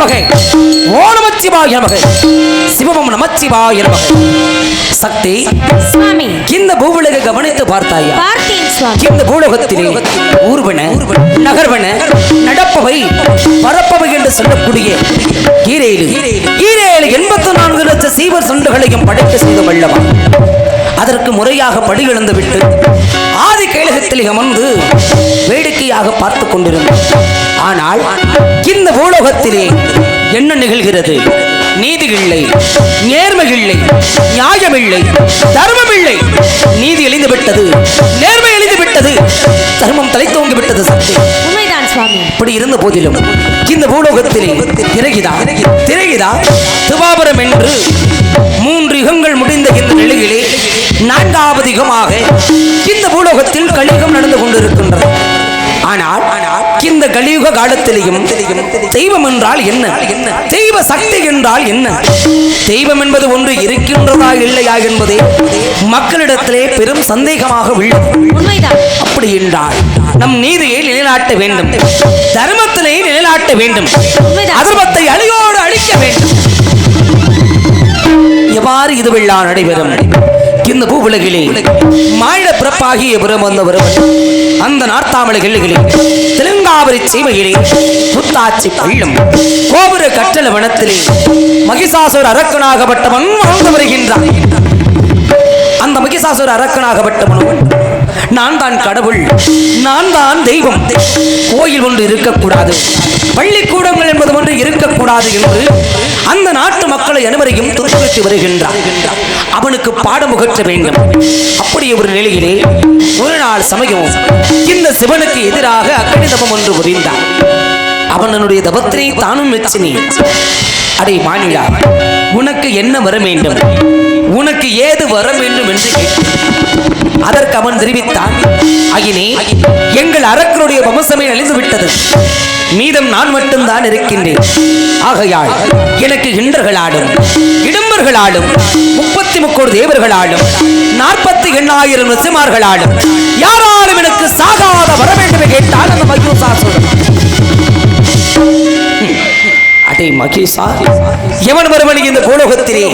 நமக, ஓம் நமச்சிவாய நமக, சிவம் நமச்சிவாய நமக. சக்தி சுவாமி, இந்த பூவுலகை கவனித்து பார்த்தாயா? பார்த்தேன் சுவாமி. இந்த பூலோகத்திலே ஊர்வன, நகர்வன, நடப்பவை, பரப்பவை என்று சொல்லக்கூடிய ஈரேழு 84 லட்ச சீவர் சொண்டுகளையும் படைக்க செய்த வல்லவா. அதற்கு முறையாக படி இழந்து விட்டு ஆதி கைலகத்தில் அமர்ந்து வேடிக்கையாக பார்த்து கொண்டிருந்தார். ஆனால் இந்த பூலோகத்திலே என்ன நிகழ்கிறது? நீதி இல்லை, நேர்மை இல்லை, நியாயம் இல்லை, தர்மம் இல்லை. நீதி எழிந்து விட்டது, நேர்மை எழிந்து விட்டது, தர்மம் தலை தோங்கி விட்டது. சக்தி உண்மைதான் சுவாமி. இப்படி இருந்த போதிலும் இந்த பூலோகத்திலே திரையிதா துவாபரம் என்று 3 யுகங்கள் முடிந்த இந்த நிலையிலே 4வது யுகமாக இந்த பூலோகத்தில் கலியுகம் நடந்து கொண்டிருக்கின்றது. ஆனால் இந்த கலியுக காலத்திலேயும் தெய்வம் என்றால் என்ன, தெய்வ சக்தி என்றால் என்ன, தெய்வம் என்பது ஒன்று இருக்கின்றதா இல்லையா என்பதே மக்களிடத்திலே பெரும் சந்தேகமாக உள்ளது. உண்மைதான். அப்படி என்றால் நம் நீதியை நிலைநாட்ட வேண்டும், தர்மத்தினை நிலைநாட்ட வேண்டும், அதர்மத்தை அழியோடு அழிக்க வேண்டும். எவ்வாறு இதுவெல்லாம் நடைபெறும்? இந்த பூவுலகிலே மாநில பிறப்பாகிய புறம் வந்தவரும் அந்த நார்த்தாமலை கிள்ளிகளே தெலுங்காவரி சீமையிலே புத்தாச்சி பள்ளும் கோபுர கட்டள வனத்திலே மகிஷாசுர அரக்கனாகப்பட்டவன் வாழ்ந்து வருகின்றான். அந்த மகிஷாசுர அரக்கனாகப்பட்டவனும் நான் தான் கடவுள், நான் தான் தெய்வம், கோயில் ஒன்று இருக்கக்கூடாது, பள்ளிக்கூடங்கள் என்பது ஒன்று இருக்கக்கூடாது என்று அந்த நாட்டு மக்களை அனைவரையும் துன்புறுத்தி வருகின்றான். அவனுக்கு பாடம் புகற்ற வேண்டும். அப்படி ஒரு நிலையிலே ஒரு நாள் சமயம் இந்த சிவனுக்கு எதிராக அக்னி தபம் ஒன்று புரிந்தான். அவனுடைய தபத்தினை தானும் மெச்சினி. அடே மானிடா, உனக்கு என்ன வர வேண்டும், உனக்கு ஏது வர வேண்டும் என்று அதற்கு அவன் தெரிவித்தான். அகினே, எங்கள் அரக்கனுடைய வம்சமே அழிந்து விட்டது, மீதம் நான் மட்டும்தான் இருக்கின்றேன். ஆகையால் எனக்கு இன்றர்களாலும் இடும்பர்களாலும் 33 தேவர்களாலும் 48,000 நசிமார்களாலும் யாராலும் எனக்கு சாகாத வர வேண்டும் கேட்டால் அந்த மகிஷாசுரன். அடே மகேஷா, எவன் ஒருவன் இந்த பூலோகத்திலே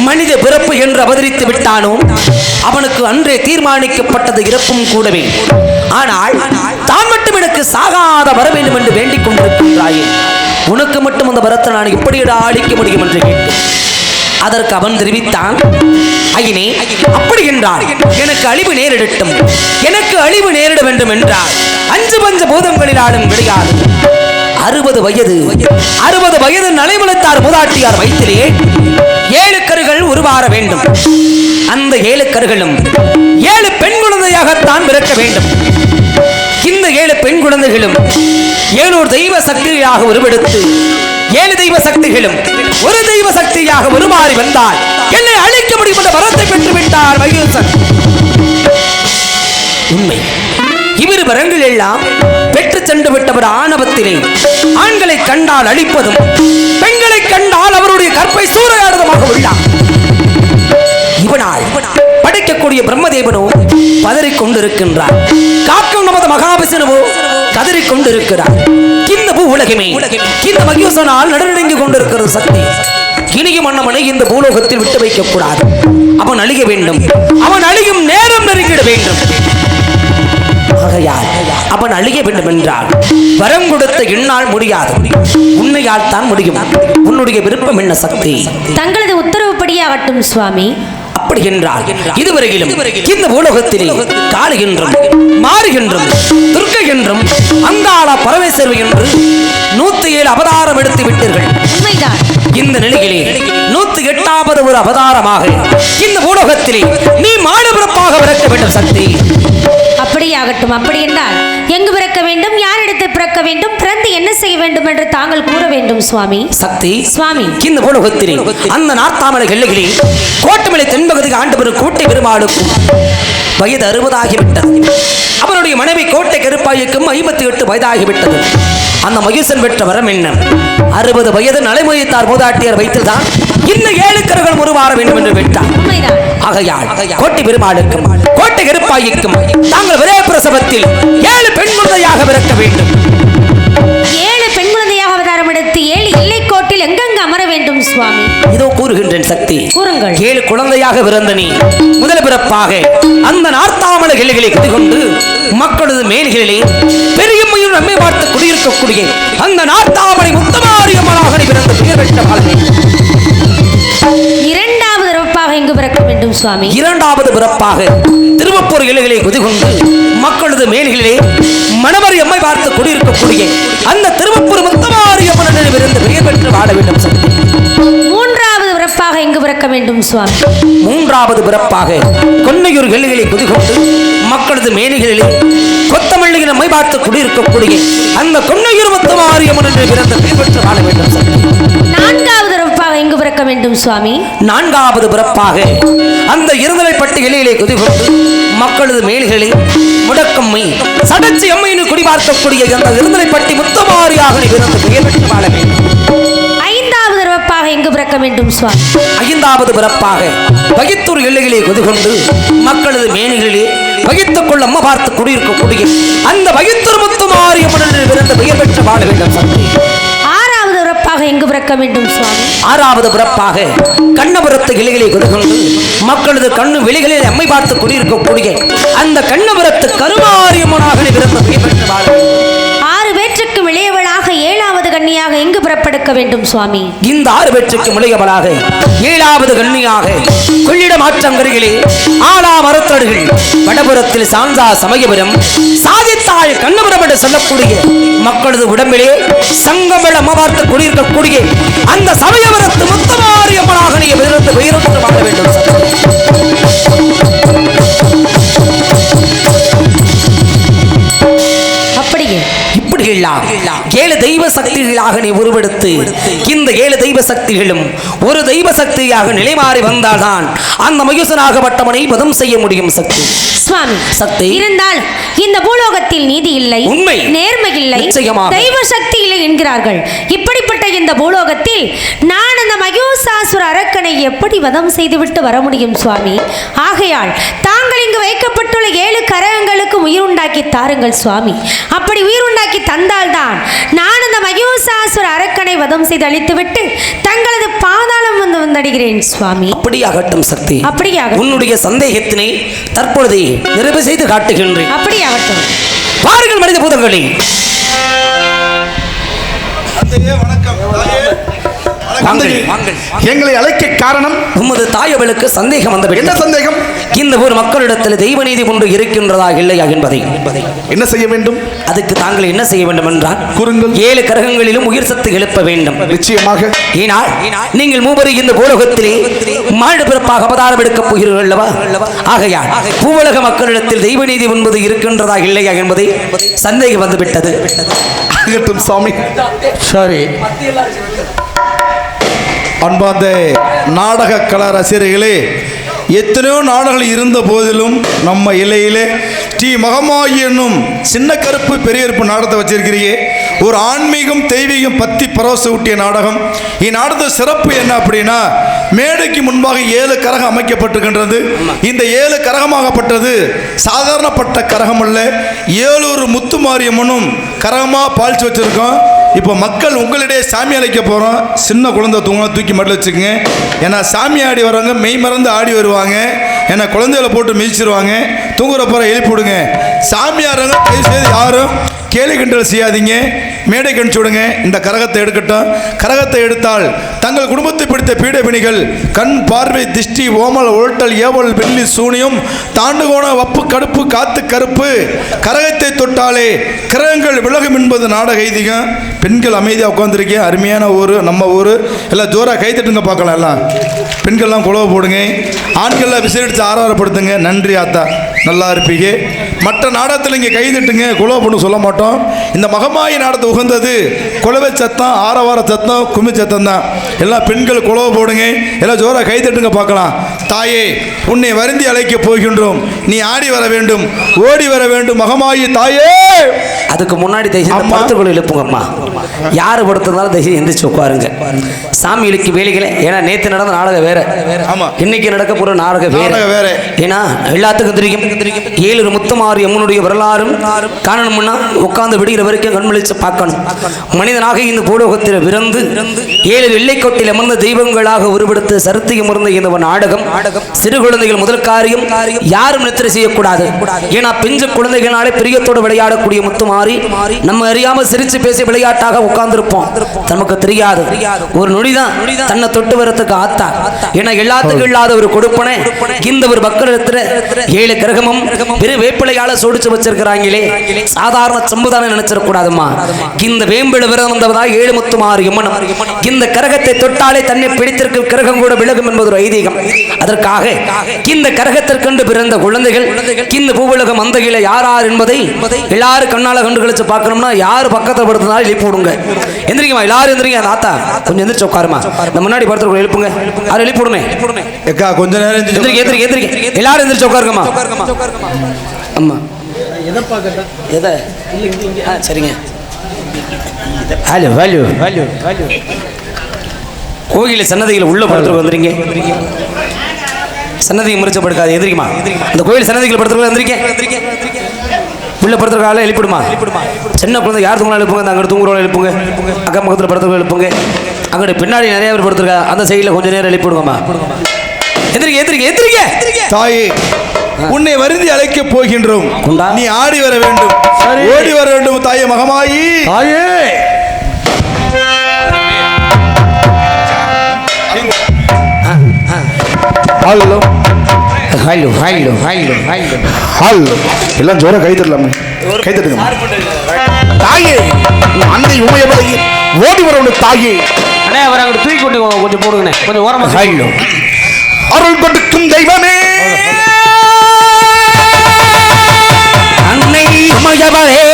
மனித பிறப்பு என்று அவதரித்து விட்டானோ அவனுக்கு அன்றே தீர்மானிக்கப்பட்டது இறப்பும் கூடவே. ஆனால் தான் மட்டும் எனக்கு சாகாத வர வேண்டும் என்று வேண்டிக் கொண்டிருக்கின்றாயே, உனக்கு மட்டும் அந்த வரத்தை நான் எப்படி அளிக்க முடியும் என்று கேட்டு அதற்கு அவன் தெரிவித்தான். அகினே, அப்படி என்றால் எனக்கு அழிவு நேரிடட்டும், எனக்கு அழிவு நேரிட வேண்டும் என்றால் 5 பஞ்ச பூதங்களிலாலும் கிடையாது. 60 வயது நலைமலத்தார் மூதாட்டியார் வயிற்றிலே 7 கருகள் உருவார வேண்டும். அந்த 7 கருகளும் 7 பெண் குழந்தையாகத்தான் பிறக்க வேண்டும். இந்த 7 பெண் குழந்தைகளும் 7 தெய்வ சக்தியாக உருவெடுத்து 7 தெய்வ சக்திகளும் ஒரு தெய்வ சக்தியாக உருமாறி வந்தால் என்னை அழிக்க முடியும் என்ற வரத்தை பெற்றுவிட்டார் மகிஷன். உண்மை, இவ்விரு வரங்கள் எல்லாம் பெற்று சென்று விட்டவர் ஆணவத்திலே ஆண்களை கண்டால் அழிப்பதும் பெண்களை கண்டால் அவருடைய கற்பை சூறையாடுவதுமாக உள்ளார். இவனால் படைக்கக்கூடிய பிரம்மதேவனோ பதறிக் கொண்டிருக்கின்றார், காக்கும் நமது மகாவிஷ்ணுவோ கதறிக் கொண்டிருக்கிறார். இந்த பூ உலகமே இந்த மகிஷனால் நடுநடுங்கிக் கொண்டிருக்கிறது. சக்தி இனியும் அண்ணமனை இந்த பூலோகத்தில் விட்டு வைக்க கூடாது. அவன் அழிய வேண்டும், அவன் அழியும் நேரம் நெருங்கிட வேண்டும். ஆகையால் அவன் அழிய வேண்டும் என்றால் வரம் கொடுத்த என்னால் முடியாது, உன்னையால் தான் முடியும். உன்னுடைய விருப்பம் என்ன சக்தி? தங்களது உத்தரவுப்படியே ஆகட்டும் சுவாமி. அப்படி என்றால் இதுவரையிலும் இந்த பூலோகத்திலே காளி என்றும் மாரி என்றும் துர்க்கை என்றும் அங்காள பரமேஸ்வரி என்று 107 அவதாரம் எடுத்து விட்டீர்கள். உண்மைதான். இந்த நிலையிலே 108வது ஒரு அவதாரமாக இந்த பூலோகத்திலே நீ மாடு பிறப்பாக பிறக்க வேண்டும் சக்தி. அப்படியே ஆகட்டும். அப்படி என்றால் எங்கு பிறக்க வேண்டும், யாரிடத்தில் பிறக்க வேண்டும், பிறந்து என்ன செய்ய வேண்டும் என்று தாங்கள் கூற வேண்டும் சுவாமி. சக்தி சுவாமி, இந்த பூலோகத்திலே அந்த நார்த்தாமலை எல்லைகளில் கோட்டமலை தென்பகுதிக்கு ஆண்டு பெறும் கோட்டை பெருமாளுக்கும் வயது 60 ஆகிவிட்டது. அவருடைய மனைவி கோட்டை கருப்பாய்க்கும் 58 வயதாகிவிட்டது. அந்த மகிஷன் பெற்ற வரம் என்ன? 60 வயது நலைமொழித்தார் மூதாட்டியார் வைத்துதான் இந்த 7 கருகள் உருவார வேண்டும் என்று விட்டார். ஆகையால் கோட்டை பெருமாளுக்கும் கோட்டை கருப்பாய்க்கும் தாங்கள் ஒரே பிரசவத்தில் 7 பெண் குழந்தையாக பிறக்க வேண்டும். 7 பெண் குழந்தையாக அவதாரம் எடுத்து 7 இல்லை சுவாமி. இதோ கூறுகின்றேன் சக்தி. கூறுங்கள். 7 குழந்தையாக பிறந்த நீ முதல் பிறப்பாக அந்த நார்த்தாமலை கிளைகளை கதிகொண்டு மக்களது மேல்களிலே பெரியம்மையும் நம்மை பார்த்து குடியிருக்கக்கூடிய அந்த நார்த்தாமலை முத்தமாரியம்மனாக நீ பிறந்த பெயர் பெற்ற வாழ்வே. இரண்டாவது பிறப்பாக எங்கு பிறக்க வேண்டும் சுவாமி? இரண்டாவது பிறப்பாக திருவப்பூர் இலைகளை குதிகொண்டு மக்களது மேல்களிலே மணவரி அம்மை பார்த்து குடியிருக்கக்கூடிய அந்த திருவப்பூர் முத்தமாரியம்மன் பிறந்த பெயர் பெற்று வாழ வேண்டும் சக்தி. மூன்றாவது பிறப்பாக எங்கு பிறக்க வேண்டும் சுவாமி? மூன்றாவது பிறப்பாக கொன்னையூர் எல்லைகளை குதிகொண்டு மக்களது மேனிகளிலே கொத்தமல்லியின் அம்மை பார்த்து குடியிருக்கக்கூடிய அந்த கொன்னையூர் முத்தமாரியம்மன் பிறந்த பெயர் பெற்று வாழ வேண்டும் சக்தி. நான்காவது பிறப்பாக எங்கு பிறக்க வேண்டும் சுவாமி? நான்காவது பிறப்பாக அந்த இருந்தலைப்பட்டு இலையிலே குதிகொண்டு மக்களது மேல்களே முடக்கம்மை சடச்சி அம்மையின் குடிபார்க்கக்கூடிய அந்த இருந்தலைப்பட்டி முத்தமாரியாக நீ பிறந்த பெயர் பெற்று வாழ வேண்டும். ஐந்தாவது பிறப்பாக எங்கு பிறக்க வேண்டும் சுவாமி? ஐந்தாவது பிறப்பாக வகித்தூர் எல்லைகளே குதிகொண்டு மக்களது மேனிகளிலே வகித்துக் கொள்ள அம்மா பார்த்து குடியிருக்கக்கூடிய அந்த வகித்தூர் முத்தமாரியம்மன் பிறந்த பெயர் பெற்று வாழ வேண்டும் சக்தி. ஆறாவது பிறப்பாக எங்கு பிறக்க வேண்டும் சுவாமி? ஆறாவது பிறப்பாக கண்ணபுரத்து இலைகளை கொண்டு மக்களது கண்ணு வெளிகளில் அம்மை பார்த்து குடியிருக்கக்கூடிய அந்த கண்ணபுரத்து கருமாரியம்மனாக பிறந்த பெயர் பெற்று வாழ வேண்டும். 6 பேற்றுக்கு இளையவளாக 7வது கன்னியாக எங்கு பிறப்பெடுக்க வேண்டும் சுவாமி? இந்த 6 பேற்றுக்கு இளையவளாக 7வது கன்னியாக கொள்ளிட மாற்றங்கரிகளே ஆலா மரத்தடுகள் வடபுறத்தில் சாந்தா சமயபுரம் சாதித்தாள் கண்ணபுரம் என்று சொல்லக்கூடிய மக்களது உடம்பிலே சங்கமல அம்மார்த்து குடியிருக்கக்கூடிய அந்த சமயபுரத்து முத்தமாரியம்மனாக நீ பிறந்த பெயர் பெற்று வாழ வேண்டும். அப்படியே இப்படி எல்லாம் 7 தெய்வ சக்திகளாக நீ உருவெடுத்து இந்த 7 தெய்வ சக்திகளும் ஒரு தெய்வ சக்தியாக நிலைமாறி வந்தால்தான் அந்த மயூசனாகப்பட்டவனை பதம் செய்ய முடியும் சக்தி. சுவாமி சக்தி இருந்தால் இந்த பூலோகத்தில் நீதி இல்லை, உண்மை, நேர்மை இல்லை, நிச்சயமாக தெய்வ சக்தி இல்லை என்கிறார்கள். இப்படிப்பட்ட இந்த பூலோகத்தில் நான் அந்த மயூசாசுர அரக்கனை எப்படி வதம் செய்துவிட்டு வர முடியும் சுவாமி? ஆகையால் தாங்கள் இங்கு வைக்கப்பட்டுள்ள 7 கரங்களுக்கு உயிர் உண்டாக்கி தாருங்கள் சுவாமி. அப்படி உயிர் உண்டாக்கி தந்தால்தான் நான் அந்த மயூசாசுர அரக்கனை வதம் செய்து அழித்துவிட்டு தங்களது பாதாளம் வந்தடைகிறேன் சுவாமி. அப்படியாகட்டும் சக்தி. அப்படியாக உன்னுடைய சந்தேகத்தினை தற்பொழுது நிறைவு செய்து காட்டுகின்றேன். அப்படியாகட்டும். பாருங்கள் மனித பூதங்களே. எங்களை அழைக்க காரணம் உமது தாயவளுக்கு சந்தேகம் வந்தது. என்ன சந்தேகம்? இந்த ஊர் மக்களிடத்தில் தெய்வ நீதி ஒன்று இருக்கின்றதா இல்லையா என்பதை என்ன செய்ய வேண்டும்? அதுக்கு தாங்கள் என்ன செய்ய வேண்டும் என்றால் கூறுங்கள். 7 கிரகங்களிலும் உயிர் சத்து எழுப்ப வேண்டும். நிச்சயமாக. ஏனால் நீங்கள் மூவரும் இந்த பூலோகத்திலே மாடு பிறப்பாக அவதாரம் எடுக்கப் போகிறீர்கள் அல்லவா? ஆகையால் பூவுலக மக்களிடத்தில் தெய்வ நீதி என்பது இருக்கின்றதா இல்லையா என்பதை சந்தேகம் வந்துவிட்டது. ஆகட்டும் சாமி. சரி. அன்பார்ந்த நாடக கலா ரசிகர்களே, எத்தனையோ நாடுகள் இருந்த போதிலும் நம்ம இலையிலே ஸ்ரீ மகமாயி என்னும் சின்ன கருப்பு பெரிய கருப்பு நாடகத்தை வச்சிருக்கிறீங்க. ஒரு ஆன்மீகம் தெய்வீகம் பத்தி பரவச ஊட்டிய நாடகம். இந்நாடகத்து சிறப்பு என்ன அப்படின்னா, மேடைக்கு முன்பாக 7 கரகம் அமைக்கப்பட்டிருக்கின்றது. இந்த 7 கரகமாகப்பட்டது சாதாரணப்பட்ட கரகம் அல்ல. 7 முத்துமாரியம்மனும் கரகமாக பாலிச்சு வச்சிருக்கோம். இப்போ மக்கள் உங்களிடையே சாமி அழைக்க போகிறோம். சின்ன குழந்தை தூக்கி மட்டில் வச்சுக்கோங்க. ஏன்னா சாமி ஆடி வரவங்க மெய் மறந்து ஆடி வருவாங்க. ஏன்னா குழந்தைகளை போட்டு மிதிச்சிருவாங்க. தூங்குற போகிற எழுப்பி விடுங்க. சாமி ஆடுறவங்க தயவு செய்து யாரும் கேலி கிண்டல் செய்யாதீங்க. மேடை கணிச்சு விடுங்க. இந்த கரகத்தை எடுக்கட்டும். கரகத்தை எடுத்தால் தங்கள் குடும்பத்தை பிடித்த பீடபிணிகள் கண் பார்வை திஷ்டி ஓமல் உழட்டல் ஏவல் வெள்ளி சூனியம் தாண்டுகோண வப்பு கடுப்பு காத்து கருப்பு கரகத்தை தொட்டாலே கிரகங்கள் விலகும் என்பது நாடக ஐதீகம். பெண்கள் அமைதியாக உட்காந்துருக்கேன். அருமையான ஊர் நம்ம ஊர். எல்லாம் ஜோராக கைத்தட்டுங்க பார்க்கலாம். எல்லாம் பெண்கள்லாம் குழவை போடுங்க. ஆண்கள்லாம் விசேடித்து ஆரவாரப்படுத்துங்க. நன்றி ஆத்தா, நல்லா இருப்பீங்க. மற்ற நாடகத்தில் இங்கே கைதட்டுங்க, குழவை போட்டு சொல்ல மாட்டோம். இந்த மகமாயி நாடகத்தை உகந்தது குழவை சத்தம், ஆரவார சத்தம், கும்மி சத்தம் தான். எல்லாம் பெண்கள் குழவை போடுங்க. எல்லாம் ஜோராக கைதட்டுங்க பார்க்கலாம். தாயே, உன்னை வருந்தி அழைக்க போகின்றோம். நீ ஆடி வர வேண்டும், ஓடி வர வேண்டும். மகமாயி தாயே. அதுக்கு முன்னாடி எழுப்புங்கம்மா. யாரு படுத்திருந்தாலும் தயவு எந்திரிச்சு உட்காருங்க. சாமிகளுக்கு வேலைகளை, ஏன்னா நேற்று நடந்த நாடகம் வேற, ஆமா, இன்னைக்கு நடக்க போற நாடகம் வேற. ஏன்னா எல்லாத்துக்கும் தெரியும் 7 முத்துமாரி அம்மனுடைய வரலாறும் காணணும்னா உட்கார்ந்து விடுகிற வரைக்கும் கண்மொழிச்சு பார்க்கணும். மனிதனாக இந்த பூலோகத்தில் பிறந்து 7 வெள்ளைக்கோட்டில் அமர்ந்த தெய்வங்களாக உருவெடுத்து சரித்தியம் இருந்த இந்த நாடகம் சிறு குழந்தைகள் முதல் காரியம் யாரும் நித்திரை செய்யக்கூடாது. ஏன்னா பிஞ்சு குழந்தைகளாலே பிரியத்தோடு விளையாடக்கூடிய முத்துமாரி நம்ம அறியாம சிரிச்சு பேசி விளையாட்டாக உட்கார்ந்துருப்போம், நமக்கு தெரியாது. ஒரு நொடிதான் தன்னை தொட்டு வரத்துக்கு ஆத்தா. ஏன்னா எல்லாத்துக்கும் இல்லாத ஒரு கொடுப்பனை இந்த ஒரு பக்தரிடத்துல 7 கிரகமும் பெரு வேப்பிலையால சோடிச்சு வச்சிருக்கிறாங்களே, சாதாரண சம்புதானம் நினைச்சிடக்கூடாதுமா. இந்த வேம்பில விரதம் வந்தவதா 7 முத்துமாரி அம்மன். இந்த கிரகத்தை தொட்டாலே தன்னை பிடித்திருக்கும் கிரகம் கூட விலகும் என்பது ஒரு ஐதீகம். அதற்காக இந்த கிரகத்திற்கென்று பிறந்த குழந்தைகள் இந்த பூவுலகம் அந்த கீழே யார் யார் என்பதை எல்லாரும் கண்ணால கண்டு கழிச்சு பார்க்கணும்னா யாரு பக்கத்தை படுத்தினாலும் எழுப்பி விடுங்க. எந்திரிக்கமா, எல்லாரும் எந்திரிங்க. தாத்தா கொஞ்சம் எந்திரிச்சு உட்காருமா, நம்ம முன்னாடி படுத்துருக்கோம், எழுப்புங்க. அதை எழுப்பி விடுமே. கொஞ்ச நேரம் எந்திரிக்க எல்லாரும் எந்திரிச்சு உட்காருங்கம்மா. அம்மா எதை சரிங்க. கோயில சன்னதிகள் உள்ள படுத்துட்டு வந்துறீங்க. சன்னதியை முறிச்சு படுக்காது, எந்திரிக்குமா. அந்த கோயில் சன்னதிகள் படுத்துட்டு எந்திரிக்க. உள்ள படுத்துருக்கால எழுப்பிடுமா. சின்ன குழந்தை யார் தூங்கினா எழுப்புங்க, அங்கிட்டு தூங்குறவங்க எழுப்புங்க, அக்கம் பக்கத்தில் படுத்துறவங்க எழுப்புங்க. அங்கிட்டு பின்னாடி நிறைய பேர் படுத்துருக்கா, அந்த சைடில் கொஞ்சம் நேரம் எழுப்பிடுங்கம்மா. எந்திரிக்க எந்திரிக்க எந்திரிக்க. தாயே, உன்னை வருந்தி அழைக்க போகின்றோம், நீ ஆடி வர வேண்டும், ஓடி வர வேண்டும். தாயே மகமாயி, தாயே hello hello hello hello hello hello எல்லாம் ஜோரா கை தட்டலாமே, கை தட்டுங்க. தாயே, அன்னை உமையவளை ஓடி வர வேண்டும். தாயே அண்ணே, அவர் அங்கிட்டு தூக்கி கொண்டு கொஞ்சம் போடுங்கண்ணே, கொஞ்சம் ஓரமா. ஹலோ அருள் கொடுக்கும் தெய்வமே, அன்னை உமையவளே,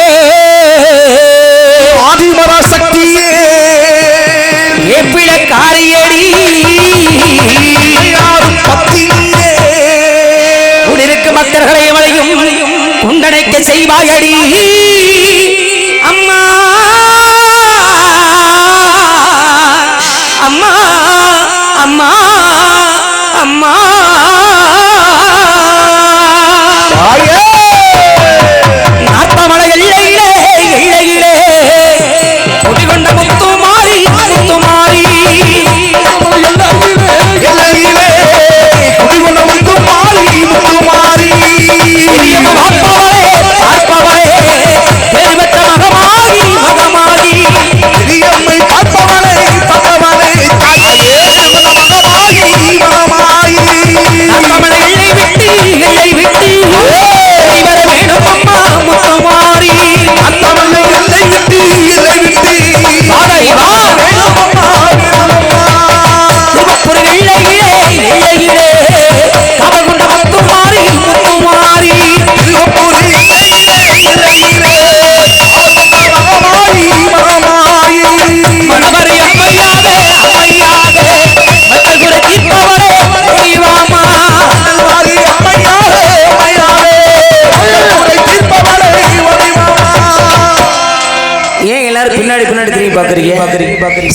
ஆதிமரா சக்தியே, ஏப்பிட காரியடி உடிருக்கும் பக்தர்களை எவளையும் குண்டனைக்க செய்வாயடி. அம்மா அம்மா அம்மா அம்மா நாட்டமலை எல்லையிலே எல்லையிலே குடிகொண்ட முத்துமாரி முத்துமாரி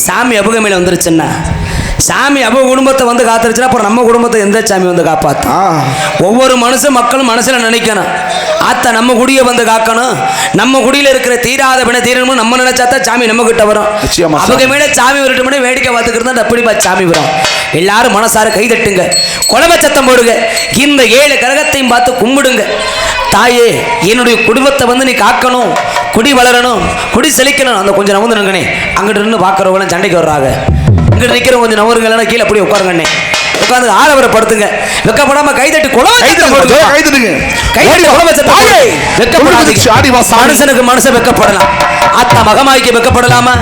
சாமி அபுக மேல வந்துருச்சுன்னா, சாமி அபுக குடும்பத்தை வந்து காத்துருச்சுன்னா அப்புறம் நம்ம குடும்பத்தை எந்த சாமி வந்து காப்பாத்தா? ஒவ்வொரு மக்களும் மனசுல நினைக்கணும், ஆத்தா நம்ம குடியை வந்து காக்கணும், நம்ம குடியில இருக்கிற தீராத வினை தீரணும் நம்ம நினைச்சாத்தான் சாமி நம்ம கிட்ட வரும். அபுக மேல சாமி வரட்டு மணி வேடிக்கை பார்த்துக்கிறது அப்படிப்பா சாமி வரும். எல்லாரும் மனசார கை தட்டுங்க, குலவ சத்தம் போடுங்க, இந்த 7 கிரகத்தையும் பார்த்து கும்பிடுங்க. தாயே, என்னுடைய குடும்பத்தை வந்து நீ காக்கணும், குடி வளரணும், குடி செழிக்கணும். அந்த கொஞ்சம் நவந்து நிற்கணே, அங்கிட்டு நின்று பார்க்குறவங்களாம் சண்டைக்கு வர்றாங்க, இங்கிட்டு நிற்கிற கொஞ்சம் நவருங்கள்லாம் கீழே அப்படியே உட்காருங்கண்ணே, உட்காந்து ஆளவரை படுத்துங்க, வெக்கப்படாம கைதட்டி மனுஷனுக்கு மனுஷன் வெக்கப்படலாம், அத்தா மகமாய்க்கு வெக்கப்படலாமா?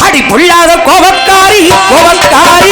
அடி புள்ளாத கோபக்காரி கோபக்காரி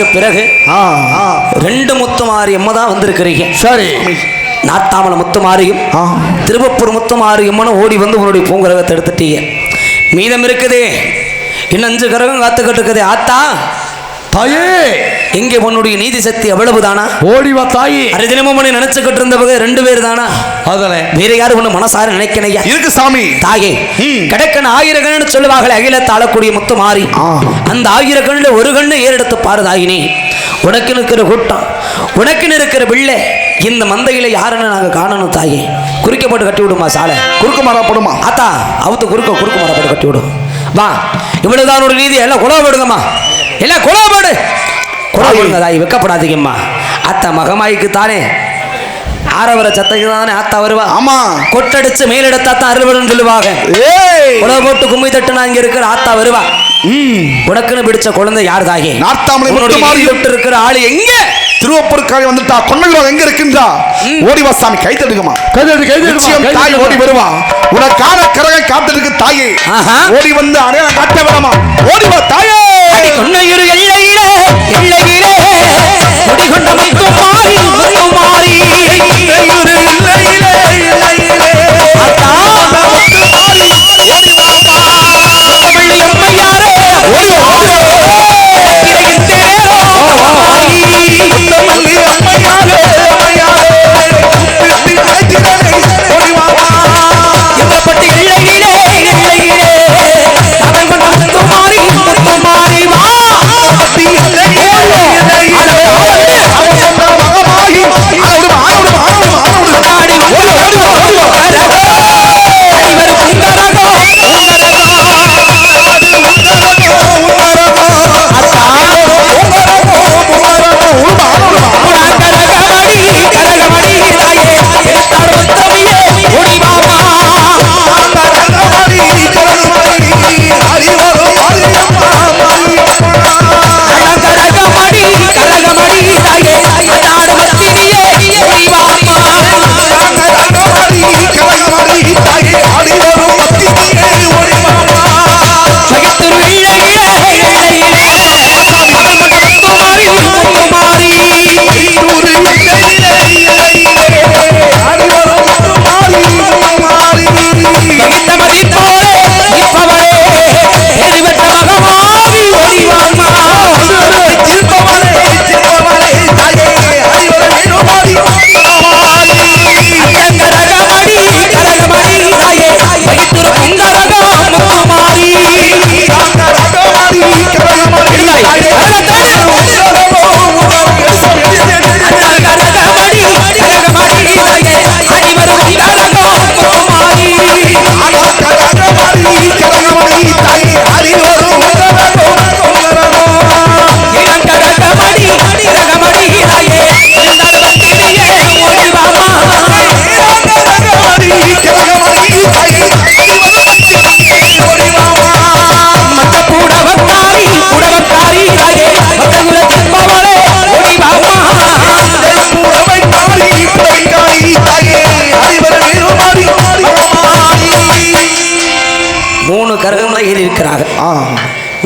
காலத்துக்கு பிறகு ரெண்டு முத்துமாரி அம்மா தான் வந்திருக்கிறீங்க. சரி. நாத்தாமலை முத்துமாரியும் திருவப்பூர் முத்துமாரியம்மனும் ஓடி வந்து உன்னுடைய பூங்கரகத்தை எடுத்துட்டீங்க. மீதம் இருக்குதே இன்னும் 5 கரகம் காத்துக்கிட்டு இருக்குது. ஆத்தா தாயே, எங்கே உன்னுடைய நீதி சக்தி அவ்வளவுதானா? ஓடிவா தாயே. அரிதினமும் மணி நினைச்சுக்கிட்டு இருந்தவங்க 2 பேர் தானா? அதனே வேற யாரும் ஒண்ணு மனசார நினைக்கணையா இருக்கு சாமி. தாயே, கடக்கன் 1000 கண்ணு சொல்லுவாங்களே அகிலத்தை ஆளக்கூடிய முத்து மாறி, அந்த 1000 கண்ணுல ஒரு கண்ணு ஏறெடுத்து பாரு தாயினி. உனக்கு இருக்கிற கூட்டம், உனக்கு இருக்கிற பிள்ளை, இந்த மந்தையில யாருன்னு நாங்க காணணும் தாயே. குறுக்க போட்டு கட்டி விடுமா சாலை? குறுக்கு மரம் போடுமா? ஆத்தா அவுத்து குறுக்க மரம் போட்டு கட்டி விடும். வா, இவ்வளவுதான் ஒரு நீதி. எல்லாம் குழவை போடுங்கம்மா, எல்லாம் குழவை போடு, குழவை போடுங்க தாய், வெக்கப்படாதீங்கம்மா. அத்தா மகமாய்க்கு தானே ஆரவர சத்தைக்கு தானே ஆத்தா வருவா. ஆமா, கொட்டடிச்சு மேலெடுத்தா தான் அறுவடைன்னு சொல்லுவாங்க. குழவை போட்டு கும்மி தட்டுனா இங்க இருக்கிற ஆத்தா வருவா. உனக்குன்னு பிடிச்ச குழந்தை யார் தாயே? நார்த்தாமலை முத்துமாரி விட்டு இருக்கிற ஆளு எங்க? திருவப்பூர்காரி வந்துட்டா. கொன்னையூர் எங்க இருக்குன்றா? ஓடிவா சாமி, கை தட்டுங்கம்மா. நிச்சயம் தாய் ஓடி வருவா. உனக்கான கரகை காத்திருக்கு தாயே. ஓடி வந்து அடையாளம் காட்ட வேணாமா? ஓடிவா தாயே. கொன்னையூர் எல்லையிலே எல்லையிலே குடிகொண்ட முத்துமாரி முத்துமாரி, கொன்னையூர் எல்லையிலே எல்லையிலே ஆத்தா முத்துமாரி, ஓடி வாமா தமிழ் அம்மையாரே, ஓடி ஓடி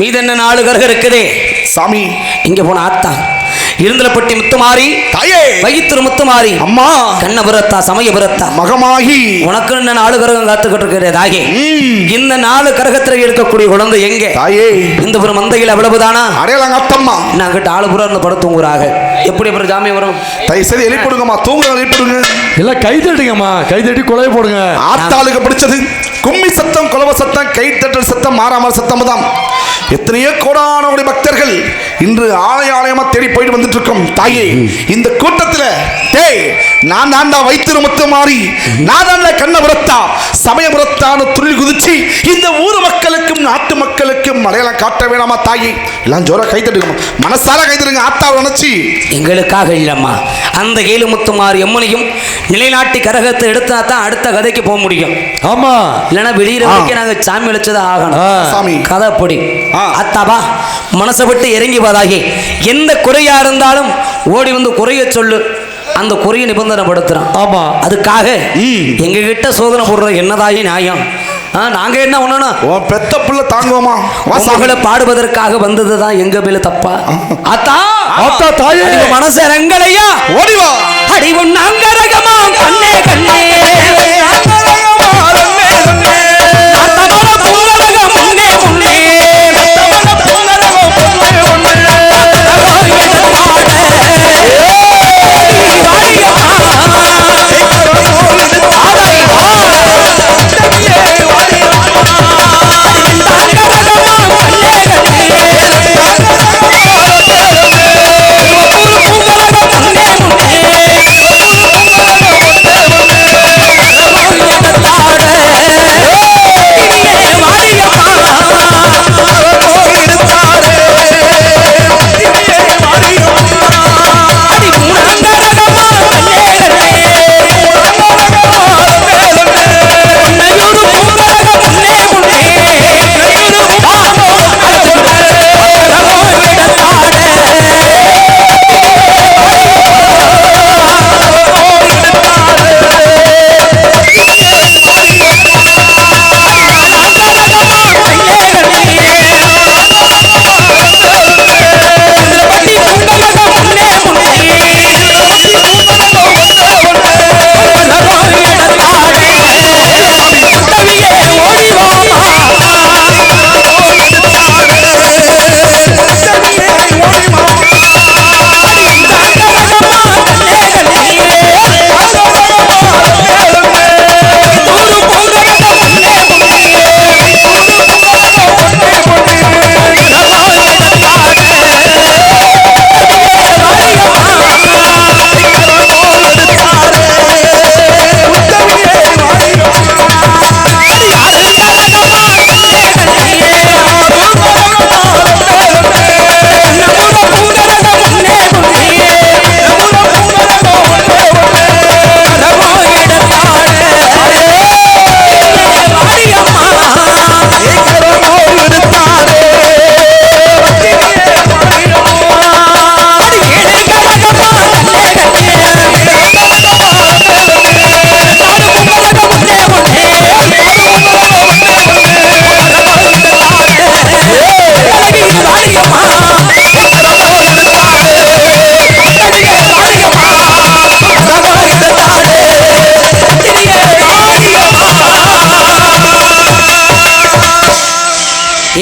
மீது என்ன 4 கரகம் இருக்குதே சாமி. இங்க போன ஆத்தா இருந்தலப்பட்டி முத்துமாரி தாயே, வயிற்று முத்துமாரி அம்மா, கண்ணபுரத்தா சமயபுரத்தா மகமாகி உனக்கு என்ன 4 கரகம் காத்துக்கிட்டு இருக்கிற தாயே. இந்த 4 கரகத்துல இருக்கக்கூடிய குழந்தை எங்க தாயே? இந்த ஒரு மந்தையில் அவ்வளவுதானா? அடையாளம் அத்தம்மா. நாங்கிட்ட ஆளுபுரா இருந்து படுத்துங்கிறாங்க. எப்படி அப்புறம் ஜாமியம் வரும்? தயவு செய்து எழுப்பிடுங்கம்மா, தூங்குற எழுப்பிடுங்க. இல்ல கை தட்டுங்கம்மா, கை தட்டி கொலை போடுங்க. ஆத்தாளுக்கு பிடிச்சது கும்மி சத்தம், குலவ சத்தம், கைத்தட்டல் சத்தம், மாறாமல் சத்தம் தான். எத்தனையோ கோடான பக்தர்கள் இன்று ஆலயமா தேடி போயிட்டு வந்துட்டு இருக்கோம் தாயே. இந்த கூட்டத்தில் டேய், நான் தாண்டா வைத்திரு முத்துமாரி, நான் தாண்டா கண்ணபுரத்தா சமயபுரத்தான துள்ளி குதிச்சு இந்த ஊர் மக்களுக்கும் நாட்டு மக்களுக்கும் அடையாளம் காட்ட வேணாமா தாயே? எல்லாம் ஜோரா கைத்தட்டுங்கம்மா, மனசார கைத்தட்டுங்க. ஆத்தாவை நினைச்சு எங்களுக்காக இல்லம்மா, அந்த ஏழு முத்துமாரி எம்மனையும் நிலைநாட்டி கரகத்தை எடுத்தா தான் அடுத்த கதைக்கு போக முடியும். ஆமா, இல்லைன்னா வெளியில வரைக்கும் நாங்க சாமி அழைச்சதான் ஆகணும். சாமி கதைப்படி அத்தாபா மனசை விட்டு இறங்கி போதாகி எந்த குறையா இருந்தாலும் ஓடி வந்து குறைய சொல்லு, அந்த குறைய நிபந்தனை படுத்துறான். ஆமா, அதுக்காக எங்க கிட்ட சோதனை போடுற என்னதாகி நியாயம்? நாங்க என்ன பண்ணணும்? உன் பெத்த புள்ள தாங்குவோமா? மகளை பாடுவதற்காக வந்ததுதான் எங்க மேல தப்பா? அத்தா அத்தா தாயே மனசு ரங்கலையா ஓடிவா அடிவும் நாங்கரகமா கண்ணே கண்ணே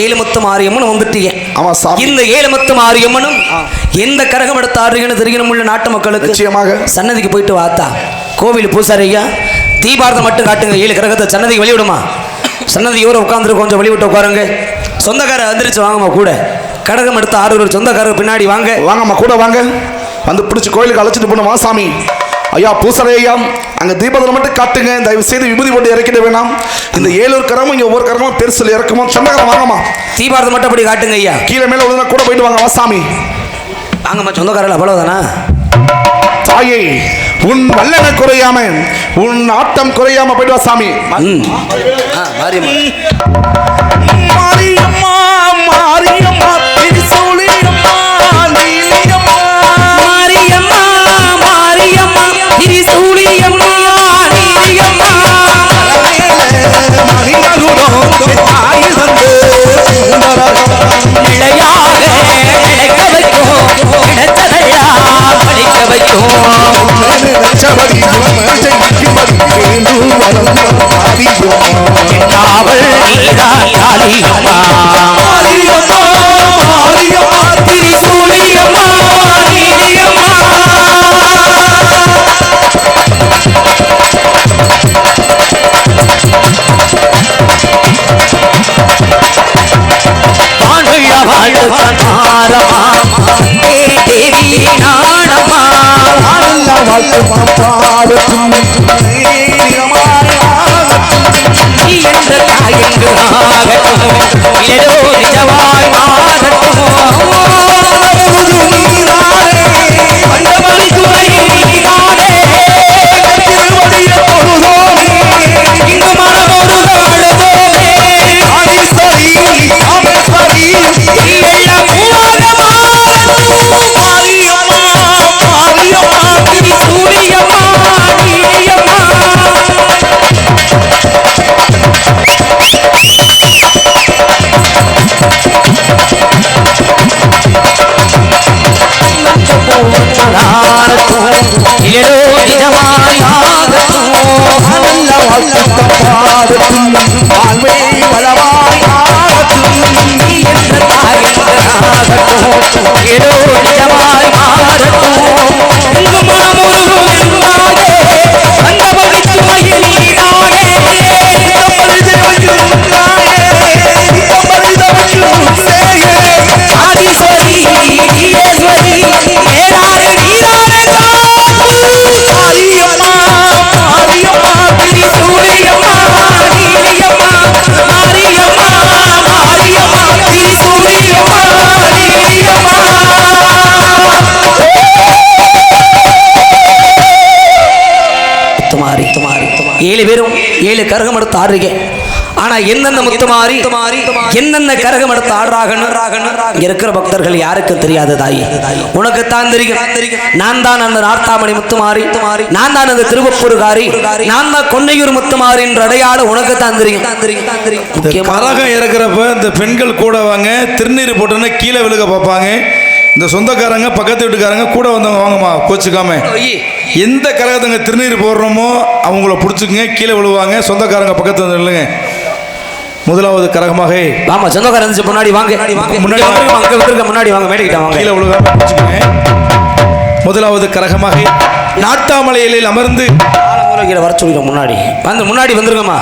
ஏழுமுத்து மாரியம்மன் வந்துட்டீங்க. இந்த ஏழுமுத்து மாரியம்மனும் எந்த கரகம் எடுத்து ஆடுறீங்கன்னு தெரியணும் உள்ள நாட்டு மக்களுக்கு. நிச்சயமாக சன்னதிக்கு போயிட்டு வாத்தா கோவில் பூசாரியா தீபாரதம் மட்டும் காட்டுங்க. 7 கரகத்தை சன்னதிக்கு வெளிவிடுமா. சன்னதியோட உட்காந்துரு கொஞ்சம் வெளிவிட்டு உட்காருங்க. சொந்தக்காரர் வந்துருச்சு வாங்கம்மா கூட. கடகம் எடுத்து ஆடுற சொந்தக்காரர் பின்னாடி வாங்க. வாங்கம்மா கூட வாங்க. வந்து பிடிச்சி கோயிலுக்கு அழைச்சிட்டு போனோம் வாசாமி. ஐயா பூசரை ஐயா அங்கே தீபத்தில் மட்டும் காட்டுங்க. தயவு செய்து விபூதி போட்டு இறக்கிட வேணாம். இந்த 7 கரமும் இங்கே ஒவ்வொரு கரமும் பெருசில் இறக்குமோ. சொந்தக்காரம் வாங்கம்மா. தீபாரதம் மட்டும் அப்படி காட்டுங்க ஐயா. கீழே மேலே ஒழுங்கா கூட போயிட்டு வாங்க வாசாமி. வாங்கம்மா சொந்தக்காரர்கள் அவ்வளவுதானா. தாயே உன் வல்லனை குறையாம உன் ஆட்டம் குறையாம போயிட்டு வா சாமி. மாரியம்மா மாரியம்மா திரிசூலியம்மா நீலியம்மா மாரியம்மா மாரியம்மா திரிசூலியம்மா நீலியம்மா பாடட்டும் வாழ்வே வளவாய் ஆகட்டும் நீ என்ற தாயகமாகட்டும் ஏதோ நிஜமாய் மாறட்டும் உங்க மனமுருகும் என்றாலே அந்த வழித்து மயில் நீரானே ஆதிஸ்வரி ஈஸ்வரி ஏராறு நீரானே மாரியம்மா மாரியம்மா திரிசூலியம்மா நீலியம்மா மாரியம்மா மாரியம்மா திரிசூலியம்மா நீலியம்மா. முத்துமாரி ஏழு பேரும் ஏழு கரகம் எடுத்து ஆடுறீங்க. ஆனா எந்தெந்த முத்துமாரி என்னென்ன கரகம் எடுத்து ஆடுறாங்கன்னு இருக்கிற பக்தர்கள் யாருக்கும் தெரியாது தாயி, உனக்கு தான் தெரியும். நான் தான் அந்த நார்த்தாமணி முத்துமாரி, நான் தான் அந்த திருவப்பூர்காரி, நான் தான் கொன்னையூர் முத்துமாரி என்ற அடையாளம் உனக்கு தான் தெரியும். கரகம் இறக்குறப்ப இந்த பெண்கள் கூட வாங்க, திருநீர் போட்டோன்னா கீழே விழுக பார்ப்பாங்க. இந்த சொந்தக்காரங்க பக்கத்து வீட்டுக்காரங்க கூட வந்தவங்க வாங்கம்மா கோச்சுக்காம. எந்த கரகத்தங்க திருநீர் போடுறோமோ அவங்கள பிடிச்சிக்குங்க, கீழே விழுவாங்க. சொந்தக்காரங்க பக்கத்து வந்து இல்லைங்க. முதலாவது கரகமாக ஆமா சொந்தக்காரங்க முன்னாடி வாங்க, முன்னாடி வாங்க, மேடைக்கிட்ட வாங்க, கீழே விழுகாம பிடிச்சிக்குங்க. முதலாவது கரகமாக நாட்டாமலையில் அமர்ந்து வர சொல்லிடும். முன்னாடி வந்துருங்கம்மா,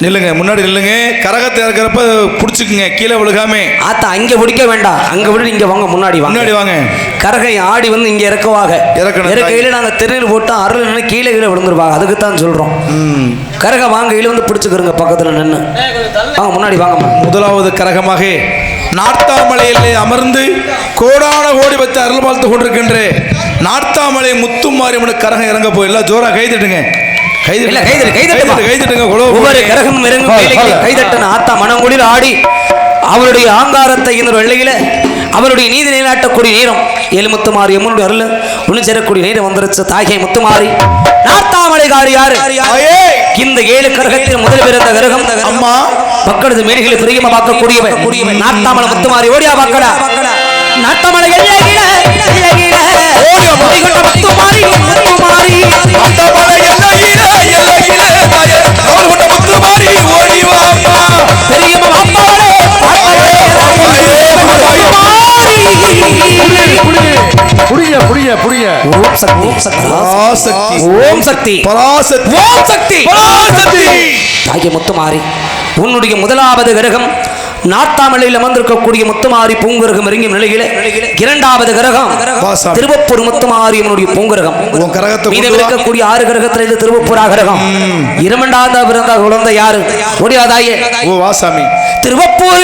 நில்லுங்க, முன்னாடி நில்லுங்க. கரகத்தை இறக்கிறப்ப பிடிச்சிக்குங்க, கீழே விழுகாம. ஆத்தா அங்க பிடிக்க வேண்டாம், அங்க விட இங்க வாங்க, முன்னாடி வாங்க. கரகை ஆடி வந்து இங்க இறக்குவாங்க. இறக்கையில நாங்க திருநீர் போட்டு அருள் கீழே விழுந்துருவாங்க. அதுக்கு தான் சொல்றோம். கரக வாங்க இல வந்து பிடிச்சுக்கிறோங்க, பக்கத்துல நின்று வாங்க, முன்னாடி வாங்கம்மா. முதலாவது கரகமாக நார்த்தாமலையில் அமர்ந்து கோடான கோடி பத்து அருள் வாழ்த்து கொண்டிருக்கின்ற நார்த்தாமலை முத்துமாரியம்மன் கரகம் இறங்க போயிடலாம். ஜோரா கைதட்டுங்க, ஒவ்வொரு கரகம் கைதட்டன ஆத்தா மனங்குளிர் ஆடி அவருடைய ஆங்காரத்தை இந்த வெள்ளையில அவருடைய நீதி நிலைநாட்டக்கூடிய நேரம் ஏழு முத்துமாரி அம்மனுடைய அருள் ஒண்ணு சேரக்கூடிய நேரம் வந்துருச்சு. தாகை முத்துமாரி நார்த்தாமலைகாரி யாரு? இந்த ஏழு கரகத்தில் முதல் பிறந்த கரகம் அம்மா. மக்களது மேடைகளை பிரியமா பார்க்கக்கூடியவன் நார்த்தாமலை முத்துமாரி. ஓடியா பார்க்கடா நார்த்தாமலை முத்துமாரி உன்னுடைய முதலாவது கிரகம் நார்த்தாமலையில் அமர்ந்திருக்கக்கூடிய முத்துமாரி பூங்குரகம் இறங்கும் நிலையில இரண்டாவது கிரகம் திருவப்பூர் முத்துமாரி பூங்குரகம். மீதம் இருக்கக்கூடிய 6 கிரகத்தில் இது திருவப்பூரா கிரகம். இரண்டாவது பிறந்த குழந்தை யாரு? ஓடியாதாயே வாசாமி திருவப்பூர்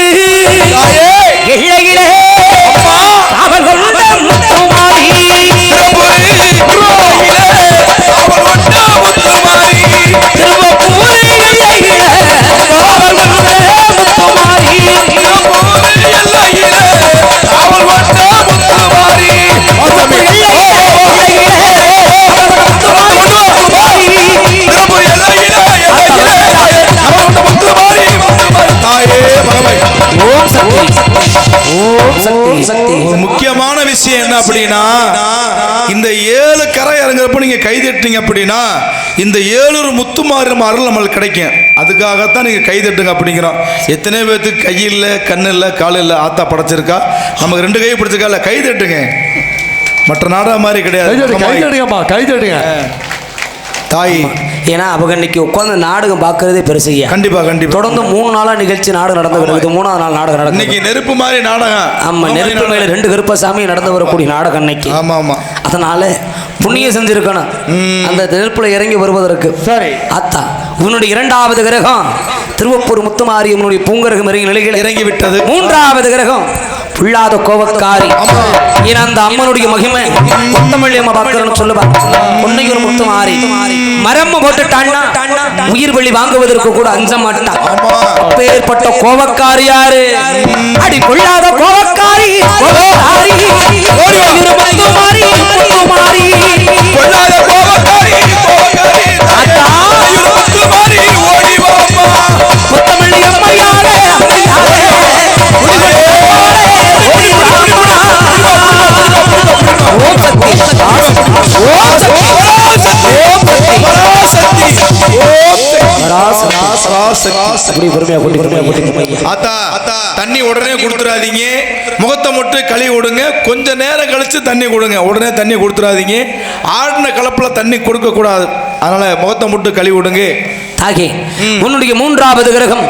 முக்கியமான விஷயம் என்ன அப்படின்னா, இந்த 7 கரை இறங்குறப்ப நீங்க கைதட்டிங்க அப்படின்னா இந்த 7 முத்துமாரி அருள் நம்மளுக்கு கிடைக்கும். அதுக்காகத்தான் நீங்க கைதட்டுங்க அப்படிங்கிறோம். எத்தனை பேருக்கு கை இல்லை, கண்ணு இல்லை, கால் இல்லை, ஆத்தா படைச்சிருக்கா, நமக்கு 2 கை பிடிச்சிருக்கா இல்லை, கைதட்டுங்க. மற்ற நாடா மாதிரி கிடையாது, கைதட்டுங்க தாய். ஏன்னா அவங்க இன்னைக்கு உட்காந்து நாடகம் பார்க்கறதே பெருசுங்க. கண்டிப்பா தொடர்ந்து 3 நாளா நிகழ்ச்சி நாடகம் நடந்து வருது. 3ஆவது நாள் நாடகம் நடக்கும். இன்னைக்கு நெருப்பு மாதிரி நாடகம். ஆமா, நெருப்பு மேல 2 கருப்பசாமி நடந்து வரக்கூடிய நாடகம் இன்னைக்கு. ஆமா. அதனால புண்ணியம் செஞ்சிருக்கணும் அந்த நெருப்புல இறங்கி வருவதற்கு. சரி அத்தா, உன்னுடைய இரண்டாவது கிரகம் திருவப்பூர் முத்துமாரி உன்னுடைய பூங்கரகம் இறங்கி நிலையில் இறங்கி விட்டது. மூன்றாவது கிரகம் புள்ளாத கோவக்காரி. ஏன்னா அந்த அம்மனுடைய மகிமை முத்தமிழியம்மா பார்க்கறன்னு சொல்லுவா. பொன்னையூர் முத்துமாரி மரம் போட்டுட்டான்னா உயிர் வழி வாங்குவதற்கு கூட அஞ்ச மாட்டான். அப்பேற்பட்ட கோவக்காரி யாரு? அடி பொள்ளாத கோவக்காரி முத்துமாரி முத்துமாரி பொள்ளாத கோவக்காரி முத்துமாரி ஓடி வாமா முத்தமிழியம்மா யாரே ஓம் சக்தி அப்படி பொறுமையா கூட்டி ஆத்தா தண்ணி உடனே கொடுத்துறாதீங்க. முகத்தை மட்டும் கழுவி விடுங்க. கொஞ்ச நேரம் கழிச்சு தண்ணி கொடுங்க. உடனே தண்ணி கொடுத்துறாதீங்க. ஆடின கலப்புல தண்ணி கொடுக்க கூடாது. அதனால முகத்தை மட்டும் கழுவி விடுங்க. தாகே உன்னுடைய மூன்றாவது கிரகம்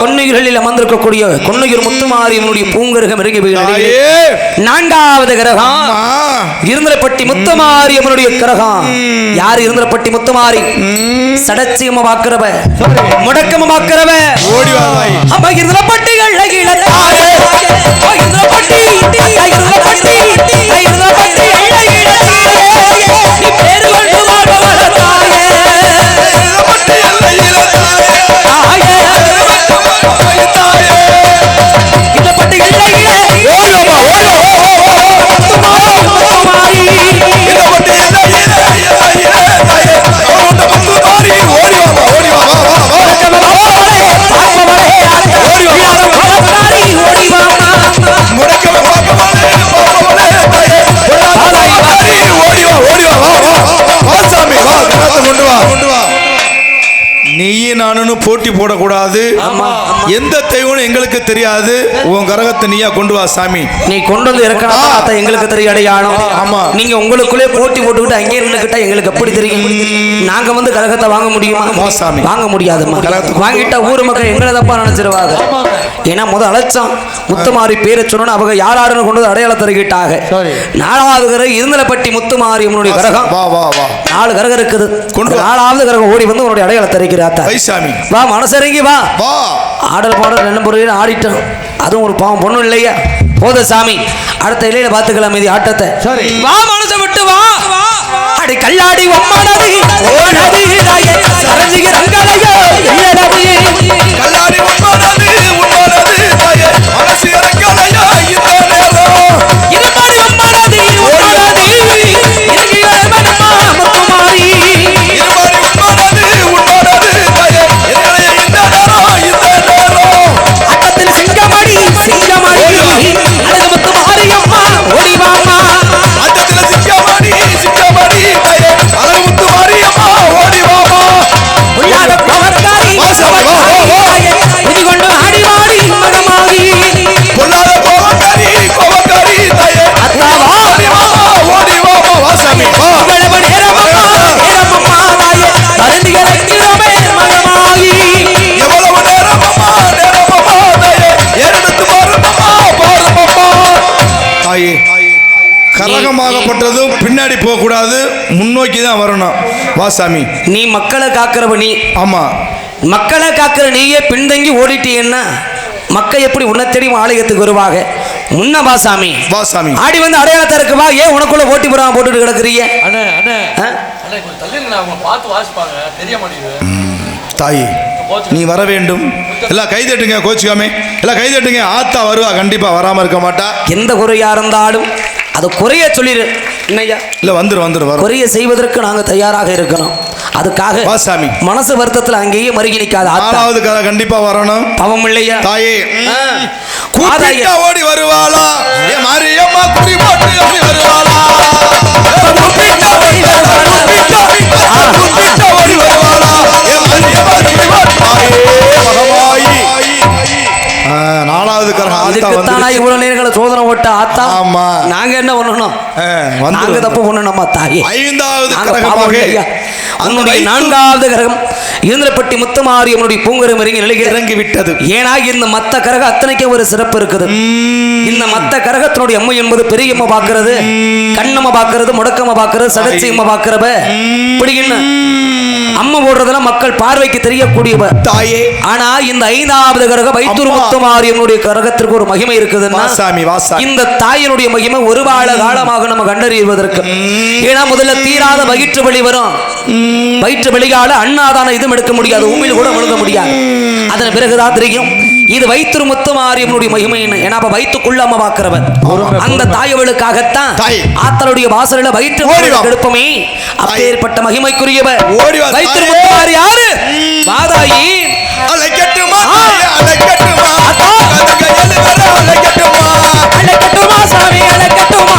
கொன்னுயிர்களில் அமர்ந்திருக்கக்கூடிய கொன்னுயிர் முத்துமாரி உன்னுடைய பூங்கிரகம் இறங்கி நான்காவது கிரகம் இருந்தலப்பட்டி முத்துமாரி அவனுடைய கிரகம். யார் இருந்தலப்பட்டி முத்துமாரி? சடச்சியம பாக்குறவ, முடக்கம பாக்குறவ. அப்ப இருந்தலப்பட்டிகள் நீயும் நானும் போட்டி போடக்கூடாது. எந்த தெய்வம் எங்களுக்கு தெரியாது. உன் கரகத்தை நீயா கொண்டு வா சாமி. நீ கொண்டு வந்து இறக்கணும் எங்களுக்கு தெரிய அடையாளம். ஆமா, நீங்க உங்களுக்குள்ளே போட்டி போட்டுக்கிட்டு அங்கே இருந்துகிட்டா எங்களுக்கு எப்படி தெரியும்? நாங்க வந்து கரகத்தை வாங்க முடியுமா சாமி? வாங்க முடியாதுமா. வாங்கிட்டா ஊர் மக்கள் எங்களை தப்பா நினைச்சிருவாங்க. ஏன்னா அழைச்சான் முத்துமாரி பேரை சொன்னோன்னு அவங்க யாருன்னு கொண்டு வந்து அடையாளம் தருகிட்டாங்க. நாலாவது கரகம் இருந்தலப்பட்டி முத்துமாரி உன்னுடைய கரகம். 4 கரகம் இருக்குது. 4வது கரகம் ஓடி வந்து உன்னுடைய அடையாளம் தருகிறார். வா மனசரங்கி வா. ஆடல் பாடல் ரெண்டு முறையில் ஆடிட்டோம். அதுவும் ஒரு பாவம் பொண்ணு இல்லையா? போத சாமி, அடுத்த இலையில பாத்துக்கலாம் மீதி ஆட்டத்தை. வா மனசை விட்டு வா. அடி கல்லாடி ஒம்மானது ஓனது தாயே சரஞ்சிக ரங்களையோ இல்லடது. கல்லாடி ஒம்மானது ஓனது தாயே மனசு ரங்களையோ இல்லடது. இருமாடி ஒம்மானது ஓனது இருகிய மனமா முத்துமாரி. இருமாடி ஒம்மானது ஓனது தாயே இருகிய இல்லடது. அட்டத்தில் சிங்கமடி சிங்கமடி அழகு முத்துமாரி அம்மா ஓடி வாமா. அட்டத்தில் சிங்கமடி சிங்கமடி தாயே அழகு முத்துமாரி அம்மா ஓடி வாமா. உள்ளாத பவர்காரி தாயே உதிகொண்டு ஆடி வாடி மனமாகி. உள்ளாத பவர்காரி தாயே அத்தாவா ஓடி வாமா ஓடி வாமா. வாசாமி இவ்வளவு நேரமம்மா தாயே அருந்திகளை கிரமே மனமாகி. எவ்வளவு நேரமம்மா தாயே ஏறெடுத்து பாருமம்மா பாருமம்மா. தாயே கரகமாகப்பட்டதும் பின்னாடி போக கூடாது, முன்னோக்கி தான் வரணும். வாசாமி நீ மக்களை காக்கிறவ நீ. ஆமா, மக்களை காக்கிற நீயே பின்தங்கி ஓடிட்டீன்னா மக்கள் எப்படி உன்னை தெரியும் ஆலயத்துக்கு வருவாங்க? முன்ன வாசாமி வாசாமி ஆடி வந்து அடையாளத்தை இருக்குவா. ஏன் உனக்குள்ள ஓட்டி போறாம போட்டுட்டு கிடக்குறீங்க? தாயே நீ வர வேண்டும். எல்லாம் கைதட்டுங்க, கோச்சுக்காமே எல்லாம் கைதட்டுங்க. ஆத்தா வருவா, கண்டிப்பா வராம இருக்க மாட்டா. எந்த குறையா இருந்தாலும் அது குறைய சொல்லிடு. என்னையா இல்ல வந்துரு குறைய செய்வதற்கு நாங்க தயாராக இருக்கணும். அதுக்காக வாசாமி மனசு வருத்தத்துல அங்கேயே மருகி நிக்காது. 4வது கரை கண்டிப்பா வரணும். பாவம் இல்லையா தாயே? கூப்பிட்டா ஓடி வருவாளா? ஏ மாரியம்மா குறி போட்டு ஓடி வருவாளா? கூப்பிட்டா ஓடி வருவாளா? ஏ மாரியம்மா குறி போட்டு மகமாயி. 4வது கரை ஆத்தா வந்து இவ்வளவு நேரங்கள சோதனை ஓட்ட ஆத்தா. ஆமா, நாங்க என்ன பண்ணணும்? நாங்க தப்பு பண்ணணுமா தாயே? 5வது கரகமாக உன்னுடைய 4வது கரகம் இருந்தலப்பட்டி முத்துமாரி அவனுடைய பூங்கரம் இறங்கி விட்டது. ஏன்னா இந்த மத்த கரகம் அத்தனைக்கு ஒரு சிறப்பு இருக்குது. இந்த மத்த கரகத்தினுடைய அம்மை என்பது பெரியம்மா பாக்குறது, கண்ணம்மா பாக்குறது, முடக்கம்மா பாக்குறது, சடச்சியம்மா பாக்குறவ. இப்படி என்ன அம்மா போடுறதெல்லாம் மக்கள் பார்வைக்கு தெரியக்கூடியவ தாயே. ஆனா இந்த 5வது கரகம் வைத்தூர் முத்துமாரி அவனுடைய கரகத்திற்கு ஒரு மகிமை இருக்குதுன்னா இந்த தாயினுடைய மகிமை ஒரு வாழ காலமாக நம்ம கண்டறிவதற்கு. ஏன்னா முதல்ல தீராத வயிற்று வலி வரும். வயிற்று வெளியால அண்ணாதான இதுவும் எடுக்க முடியாது, உண்மையில் கூட முழுங்க முடியாது. அதன் பிறகுதான் தெரியும் இது வைத்திரு முத்துமாரியம்மனுடைய மகிமை என்ன. ஏன்னா வயிற்றுக்குள்ள அம்மா பாக்குறவன் அந்த தாயவளுக்காகத்தான் ஆத்தலுடைய வாசலில் வயிற்று எடுப்பமே. அப்பேற்பட்ட மகிமைக்குரியவர் வைத்திரு முத்துமாரி யாரு? வாதாயி அழைக்கட்டுமா சாமி அழைக்கட்டுமா?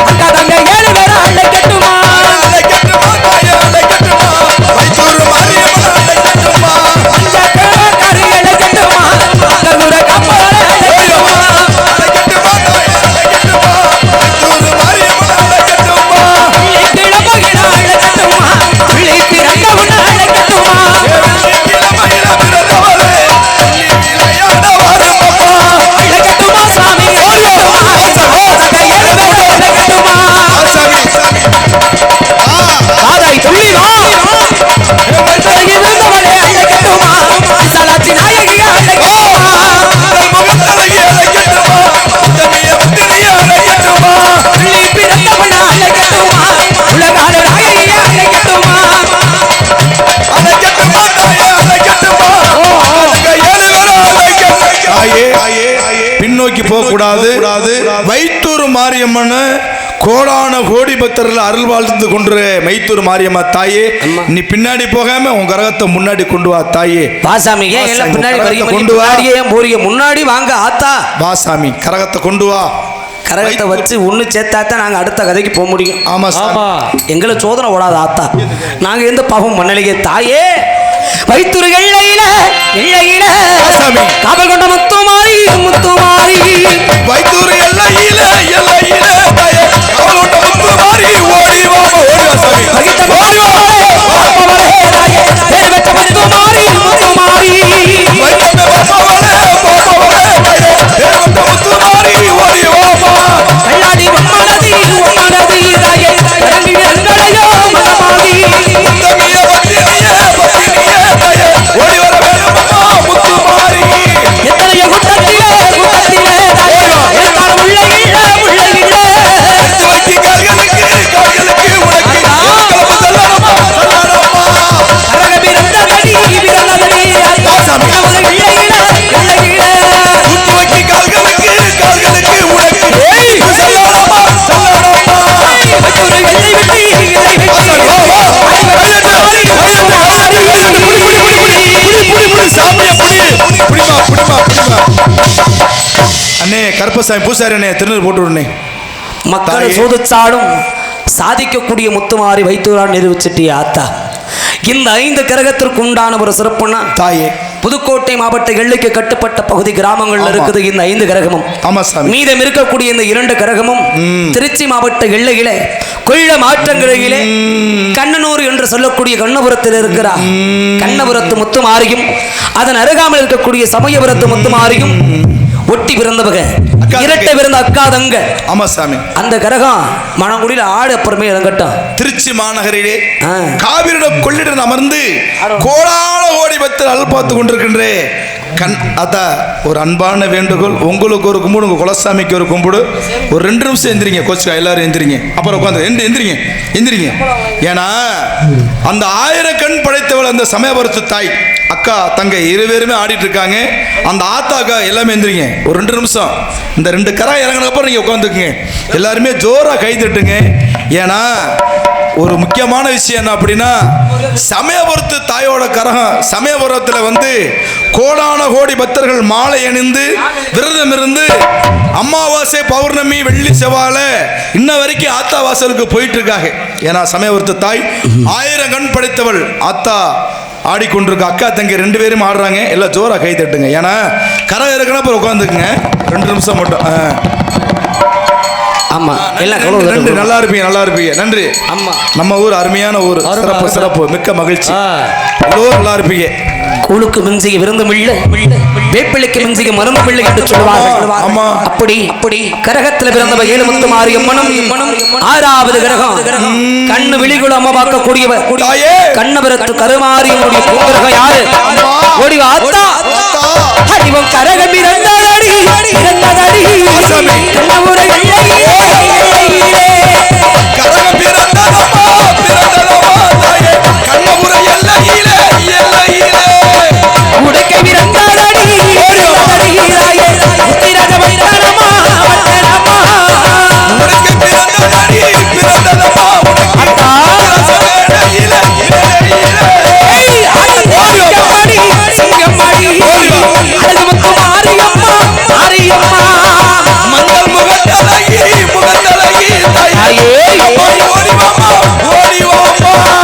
அக்கா தங்க 7 பேரை அழைக்கட்டுமா? வைத்தூர் மாரியம்மன் அழைக்கட்டுமா? போக கூடாது. வைத்தூர் மாரியம்மன் கோடான கோடி பக்தர்கள் அருள் வாழ்த்து கொண்டு மைத்தூர் மாரியம்மா தாயே, நீ பின்னாடி போகாம உன் கரகத்தை முன்னாடி கொண்டு வா தாயே. வாசாமி ஏன் எல்லாம் பின்னாடி கொண்டு வா, முன்னாடி வாங்க ஆத்தா. வாசாமி கரகத்தை கொண்டு வா. கரகத்தை வச்சு ஒண்ணு சேர்த்தாத்தான் நாங்க அடுத்த கதைக்கு போக முடியும். ஆமா ஆமா, எங்களை சோதனை ஓடாத ஆத்தா, நாங்க எந்த பாவம் பண்ணலையே தாயே. வைத்தூர் எல்லையில எல்லையில காவல் கொண்ட முத்துமாரி முத்துமாரி, வைத்தூர் எல்லையில எல்லையில காவல் கொண்ட முத்துமாரி, ஓடி வா ஓடி வா சாமி, முத்துமாரி முத்துமாரி, ஓடி வா கல்லாடி மம்மனதி மம்மனதி ராயே, கரங்கி எங்களையோ மனமாகி, ஓடி வர வேணுமா முத்துமாரி. எத்தனையோ குட்டத்திலே குட்டத்திலே ராயே, எல்லாம் உள்ள இல்ல உள்ள இல்ல, வைக்கி கால்களுக்கு கால்களுக்கு உனக்கு கலப்பு சொல்லணுமா சொல்லணுமா. கரக பிறந்ததடி பிறந்ததடி வாசாமி இல்ல இல்ல இல்ல இல்ல, குத்து வைக்கி கால்களுக்கு கால்களுக்கு உனக்கு சொல்லணுமா சொல்லணுமா. வைத்தூர் எல்லை விட்டு எல்லை விட்டு வாசாமி வா வா அண்ணே கருப்பசாமி பூசாரி அண்ணே திருநெல் போட்டு விடுனே. மக்களை சோதிச்சாலும் சாதிக்கக்கூடிய முத்துமாரி வைத்தூரான் நிரூபிச்சிட்டிய ஆத்தா. இந்த 5 கிரகத்திற்கு உண்டான ஒரு சிறப்புன்னா தாயே, புதுக்கோட்டை மாவட்ட எல்லைக்கு கட்டுப்பட்ட பகுதி கிராமங்கள்ல இருக்குது இந்த 5 கிரகமும். ஆமா சாமி. மீதம் இருக்கக்கூடிய இந்த 2 கிரகமும் திருச்சி மாவட்ட எல்லையிலே கொள்ள மாற்றங்களிலே கண்ணனூர் என்று சொல்லக்கூடிய கண்ணபுரத்தில் இருக்கிறார். கண்ணபுரத்து முத்துமாரியும் அதன் அருகாமல் இருக்கக்கூடிய சமயபுரத்து முத்துமாரியும் ஒட்டி பிறந்தவங்க, இரட்டை பிறந்த அக்கா தங்க. ஆமா சாமி. அந்த கிரகம் மணங்குடியில் ஆடு அப்புறமே இறங்கட்டும். திருச்சி மாநகரிலே காவிரிடம் கொள்ளிடம் அமர்ந்து கோடான கோடி பக்தர் அருள் பார்த்து கொண்டிருக்கின்றே கண் அதா ஒரு அன்பான வேண்டுகோள், உங்களுக்கு ஒரு கும்பிடு, உங்க குலசாமிக்கு ஒரு கும்பிடு. ஒரு 2 நிமிஷம் எந்திரிங்க கோச்சுக்கா, எல்லாரும் எந்திரிங்க. அப்புறம் உட்காந்து எந்திரிங்க எந்திரிங்க. ஏன்னா அந்த 1000 கண் படைத்தவள் அந்த சமயபுரத்து தாய் அக்கா தங்கை இருவேருமே ஆடிட்டு இருக்காங்க. அந்த ஆத்தாக்கா எல்லாமே எந்திரிங்க ஒரு 2 நிமிஷம். இந்த 2 கரை இறங்கினதுக்கப்புறம் நீங்க உட்காந்துக்குங்க. எல்லாருமே ஜோரா கை தட்டுங்க. ஏன்னா ஒரு முக்கியமான விஷயம் என்ன அப்படின்னா, சமயபுரத்து தாயோட கரகம் சமயபுரத்தில் வந்து கோடான கோடி பக்தர்கள் மாலை அணிந்து விரதம் இருந்து அமாவாசை பௌர்ணமி வெள்ளி செவ்வாழ இன்ன வரைக்கும் ஆத்தா வாசலுக்கு போயிட்டு இருக்காங்க. ஏன்னா சமயபுரத்து தாய் 1000 கண் படைத்தவள் ஆத்தா ஆடிக்கொண்டிருக்க. அக்கா தங்கி 2 பேரும் ஆடுறாங்க. எல்லாம் ஜோரா கை தட்டுங்க. ஏன்னா கரை இருக்குன்னா அப்புறம் உட்காந்துக்குங்க 2 நிமிஷம் மட்டும். ஆமா எல்லாம் நன்றி, நல்லா இருப்பீங்க நல்லா இருப்பீங்க. நன்றி. ஆமா நம்ம ஊர் அருமையான ஊர், சிறப்பு சிறப்பு, மிக்க மகிழ்ச்சி. எல்லோரும் நல்லா இருப்பீங்க. கூழுக்கு மிஞ்சிய விருந்து மில்லை, வேப்பிலைக்கு மிஞ்சிய மருந்து மில்லை என்று சொல்லுவார்கள். ஆமா. அப்படி அப்படி கரகத்தில் பிறந்தவ 7 முத்துமாரி அம்மனும் 6வது கிரகம் கண்ணு விழிகுள் அம்மா பார்க்கக்கூடியவர் கண்ணபுரத்து கருமாரியனுடைய பூங்கிரகம் யாரு? ஓடி வா ஆத்தா. அறிவம் கரகம் பிறந்ததடி பிறந்ததடி கண்ணபுர கரகம் பிறந்ததம்மா பிறந்ததம்மா தாயே, கண்ணபுர எல்லையிலே எல்லையிலே உடைக்க பிறந்ததடி பிறந்ததடி முத்திராஜ வந்தனமா வந்தனமா உடைக்க பிறந்ததடி பிறந்ததம்மா அத்தா இலே ஏய் ஆடி சிங்கமாடி அழகு முத்துமாரி அம்மா மாரியம்மா மங்கள் முகத்தழகி முகத்தழகி தாயே, ஓடி வாமா ஓடி வாமா.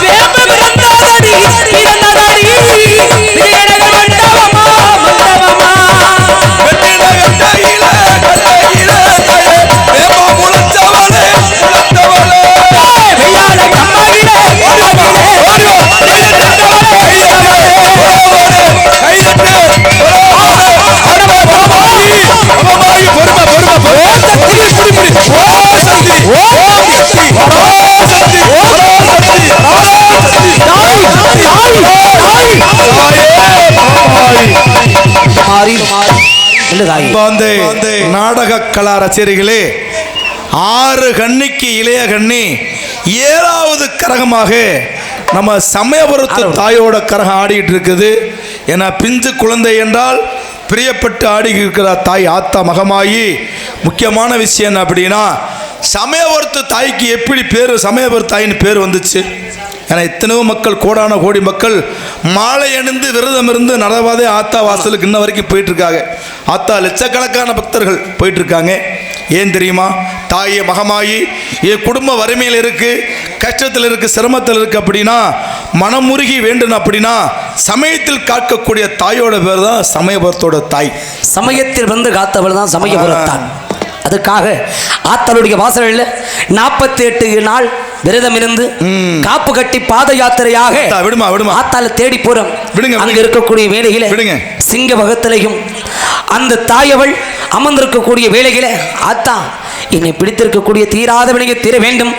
வேம்பு பிறந்ததடி பிறந்ததடி விஜயநகர் மண்டபமா மண்டபமா வெற்றிநகர் கையிலே தாயே, வேமா முளைச்சவளே முளைத்தவளே. வெய்யால கம்மாயிலே ஓடிலே ஓடி வா நாடக கலா ரசிகர்களே, 6 கண்ணிக்கு இளைய கண்ணி 7வது கரகமாக நம்ம சமயபுரத்து தாயோட கரகம் ஆடிட்டு இருக்குது. ஏன்னா பிஞ்சு குழந்தை என்றால் பிரியப்பட்டு ஆடி இருக்கிறார் தாய் ஆத்தா மகமாயி. முக்கியமான விஷயம் என்ன அப்படின்னா, சமயபுரத்து தாய்க்கு எப்படி பேர் சமயபுரத்து தாயின்னு பேர் வந்துச்சு? ஏன்னா எத்தனையோ மக்கள், கோடான கோடி மக்கள் மாலை அணிந்து விரதம் இருந்து நடவாதே ஆத்தா வாசலுக்கு இன்ன வரைக்கும் போயிட்டுருக்காங்க. ஆத்தா லட்சக்கணக்கான பக்தர்கள் போயிட்டுருக்காங்க. ஏன் தெரியுமா? தாயே மகமாயி, என் குடும்ப வறுமையில் இருக்குது, கஷ்டத்தில் இருக்குது, சிரமத்தில் இருக்குது அப்படின்னா, மனமுருகி வேண்டும் அப்படின்னா சமயத்தில் காக்கக்கூடிய தாயோட பேர் தான் சமயபுரத்தோட தாய். சமயத்தில் வந்து காத்தவள் தான் சமயபுரத்தான். அதுக்காக ஆத்தலுடைய வாசலில் 48 நாள் விரதம் இருந்து காப்பு கட்டி பாத யாத்திரையாக விடுமா விடுமா ஆத்தால தேடி போறோம். விடுங்க. அங்க இருக்கக்கூடிய வேலையில விடுங்க. சிங்க பகத்திலையும் அந்த தாயவள் அமர்ந்திருக்கக்கூடிய வேலையில, ஆத்தா என்னை பிடித்திருக்கக்கூடிய தீராத வினையை தீர வேண்டும்.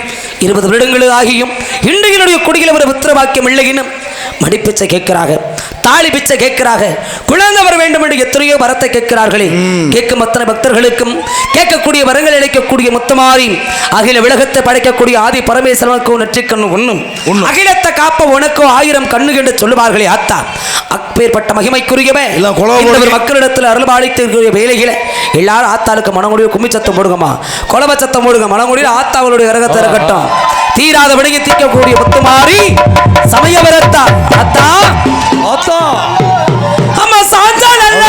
20 வருடங்கள் ஆகியும் இன்று என்னுடைய கொடியில் ஒரு புத்திர வாக்கியம் இல்லைன்னு மடிப்பிச்சை கேட்கிறாங்க, தாலி பிச்சை கேட்கிறாங்க, குழந்தை வர வேண்டும் என்று எத்தனையோ வரத்தை கேட்கிறார்களே. கேட்கும் அத்தனை பக்தர்களுக்கும் கேட்கக்கூடிய வரங்கள் இழைக்கக்கூடிய முத்தமாரி அகில விலகத்தை படைக்கக்கூடிய ஆதி பரமேஸ்வரனுக்கோ நெற்றிக்கண்ணு ஒண்ணும், அகிலத்தை காப்ப உனக்கோ 1000 கண்ணு என்று சொல்லுவார்களே. ஆத்தா அப்பேற்பட்ட மகிமைக்குரியவன் மக்களிடத்தில் அருள்பாலித்திருக்கிற வேலையில எல்லாரும் ஆத்தாளுக்கு மனமுடிவு கும்மி சத்தம் போடுங்கம்மா, கொலவ சத்தம் போடுங்க. மனமுடிவில் ஆத்தாவுடைய கரகத்தை இருக்கட்டும். தீராத விடையை தீர்க்கக்கூடிய முத்துமாரி சமயபுரத்தா ஆத்தா ஆத்தா அம்மா சாந்தா நல்ல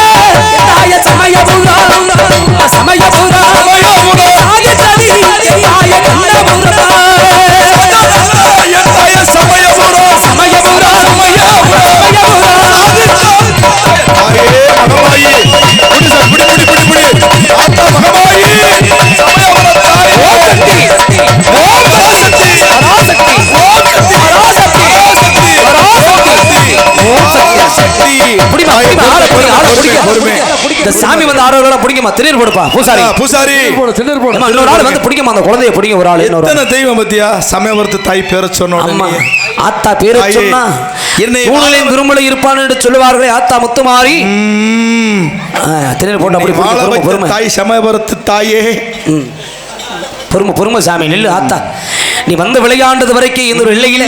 தாய சமயபுரா சமயபுரா சாகதரி தாய கண்ணபுரா தாய சமயபுரா சமயபுரா சமயபுரா தாயே மகமாயி, ஆத்தா மகமாயி, சமயபுரத் தாயே, ஓம் பராசக்தி, சாமி வந்து ஆரோட பிடிக்குமா? திணீர் கொடுப்பா பூசாரி. பூசாரி இன்னொரு ஆள் வந்து பிடிக்குமா? அந்த குழந்தைய பிடிக்கும் ஒரு ஆள். எத்தனை தெய்வம் பத்தியா? சமயபுரத்து தாய் பேர சொன்ன ஆத்தா பேர சொன்னா ஊழலையும் திருமலை இருப்பான் என்று சொல்லுவார்களே. ஆத்தா முத்துமாரி திணீர் போட்டு அப்படி தாய் சமயபுரத்து தாயே. பொறுமை சாமி நெல்லு. ஆத்தா நீ வந்து விளையாண்டது வரைக்கும் இந்த ஒரு எல்லையில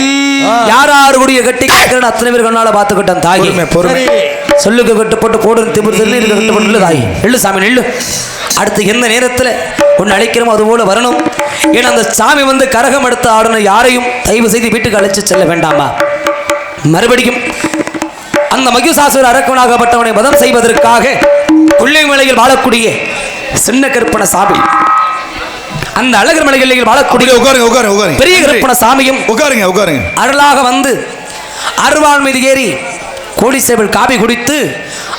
யார் கூடிய கட்டி கேட்கிறேன்னு அத்தனை பேர் கண்ணால பார்த்துக்கிட்டான் தாய். பொறுமை சொல்லுக்கு கட்டுப்பட்டு போடு திமிர் கட்டுப்பட்டு தாய் நெல்லு சாமி நெல்லு. அடுத்து எந்த நேரத்தில் ஒன்று அழைக்கிறோமோ அதுபோல வரணும். ஏன்னா அந்த சாமி வந்து கரகம் எடுத்து ஆடணும். யாரையும் தயவு செய்து வீட்டுக்கு அழைச்சு செல்ல வேண்டாமா? மறுபடியும் அந்த மகிஷாசுர அரக்கனாகப்பட்டவனை வதம் செய்வதற்காக கொள்ளைமலையில் வாழக்கூடிய சின்ன கற்பன சாமி, அந்த அழகர் மலைகளில் வாழக்கூடிய பெரிய கற்பன சாமியும் உட்காருங்க அருளாக வந்து அருவாள் மீது ஏறி கோடிசேவல் காபி குடித்து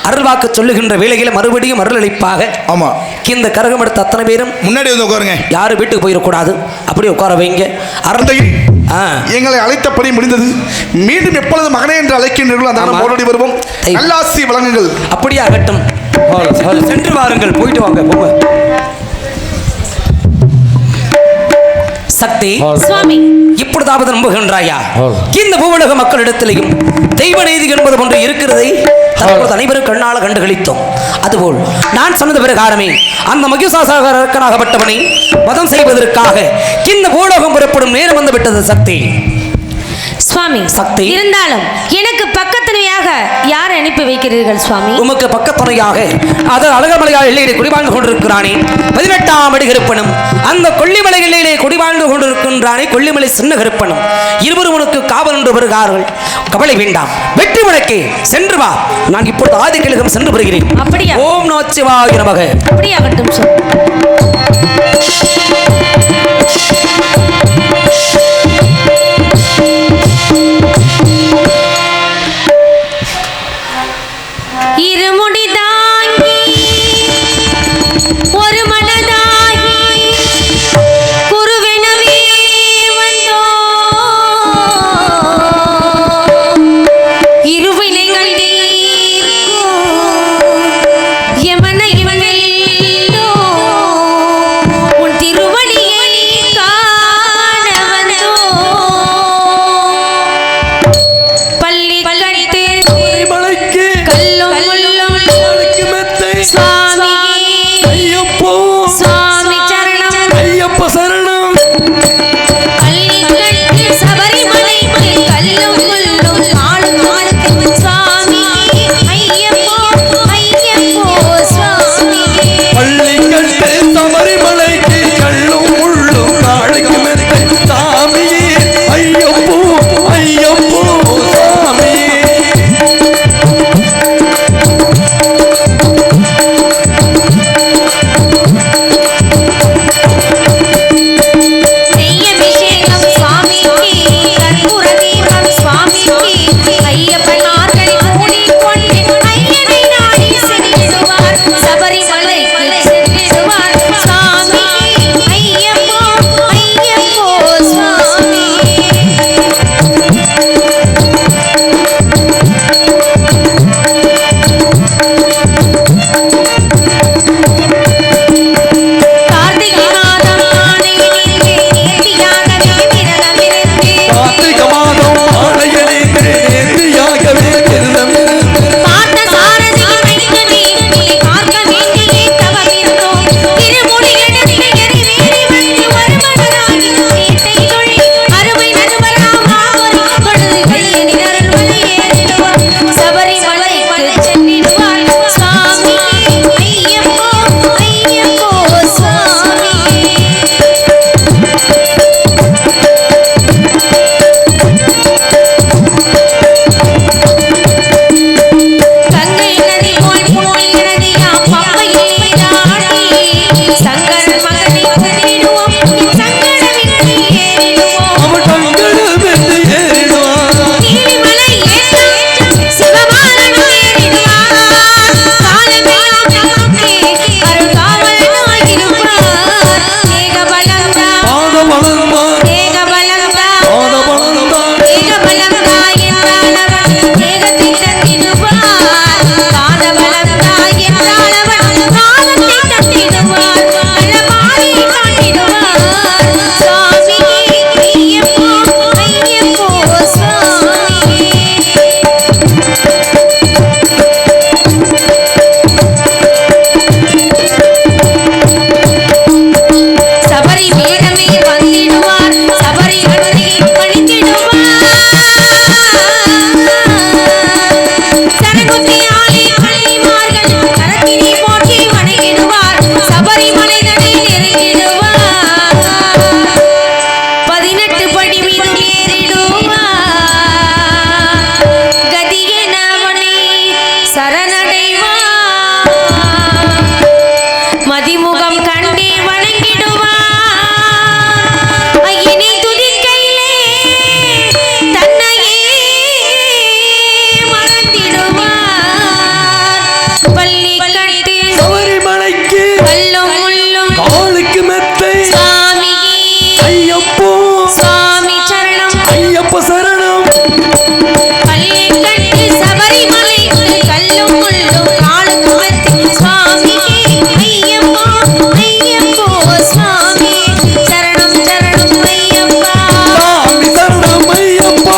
அருள்வாக்கு சொல்லுகின்ற வேலைகளை மறுபடியும் அருள் அளிப்பாக. ஆமா, இந்த கரகம் எடுத்த அத்தனை பேரும் முன்னாடி வந்து உட்காருங்க. யாரும் வீட்டுக்கு போயிடக்கூடாது, அப்படியே உட்கார வைங்க. அருந்தையில் எங்களை அழைத்தபடி முடிந்தது. மீண்டும் எப்பொழுது மகனே என்று அழைக்கின்றீர்களோ அந்த மோடி வருவோம். நல்லாசி வழங்குங்கள். அப்படியே ஆகட்டும். சென்று வாருங்கள், போயிட்டு வாங்க போங்க. சக்தி சுவாமி, இப்பொழுதாவது நம்புகின்றாயா? இந்த பூவுலக மக்களிடத்திலையும் தெய்வ நீதி என்பது ஒன்று இருக்கிறதை தற்போது அனைவரும் கண்ணால கண்டுகளித்தோம். அதுபோல் நான் சொன்னது பிரகாரமே அந்த மகிஷாசுர அரக்கனாகப்பட்டவனை வதம் செய்வதற்காக இந்த பூலோகம் புறப்படும் நேரம் வந்து விட்டது. சக்தி சுவாமி, சக்தி இருந்தாலும் எனக்கு பக்கத்துணையாக யார் அனுப்பி வைக்கிறீர்கள் சுவாமி? உமக்கு பக்கத்துணையாக அது அழகமலையால் எல்லையிலே குடிவாழ்ந்து கொண்டிருக்கிறானே 18ஆம் அடி கருப்பனும், அந்த கொல்லிமலை எல்லையிலே குடிவாழ்ந்து கொண்டிருக்கின்றானே கொல்லிமலை சின்ன கருப்பனும், இருவரும் உனக்கு காவல் என்று வருகிறார்கள். கவலை வேண்டாம், வெற்றி முழக்கே சென்று வா. நான் இப்பொழுது ஆதிக்கலிகம் சென்று வருகிறேன். அப்படியா? ஓம் நமச்சிவாய நமக. அப்படியாகட்டும் சார். இருமுடி தாங்கி ஒரு மனதாகி குருவெனவே வந்தோ இருவினைகள் தீர்க்கும் யமனை வெல்லோ பள்ளி கட்டி சபரிமலைக்கு கல்லும் முள்ளும் காலுக்கு மெத்தை சுவாமி ஐயப்போ சுவாமி சரணம் ஐயப்ப சரணம் பள்ளி கட்டி சபரிமலைக்கு கல்லும் முள்ளும் காலுக்கு மெத்தை சுவாமி ஐயப்போ ஐயப்போ சுவாமி சரணம் சரணம் ஐயப்பா சாமி சரணம் ஐயப்பா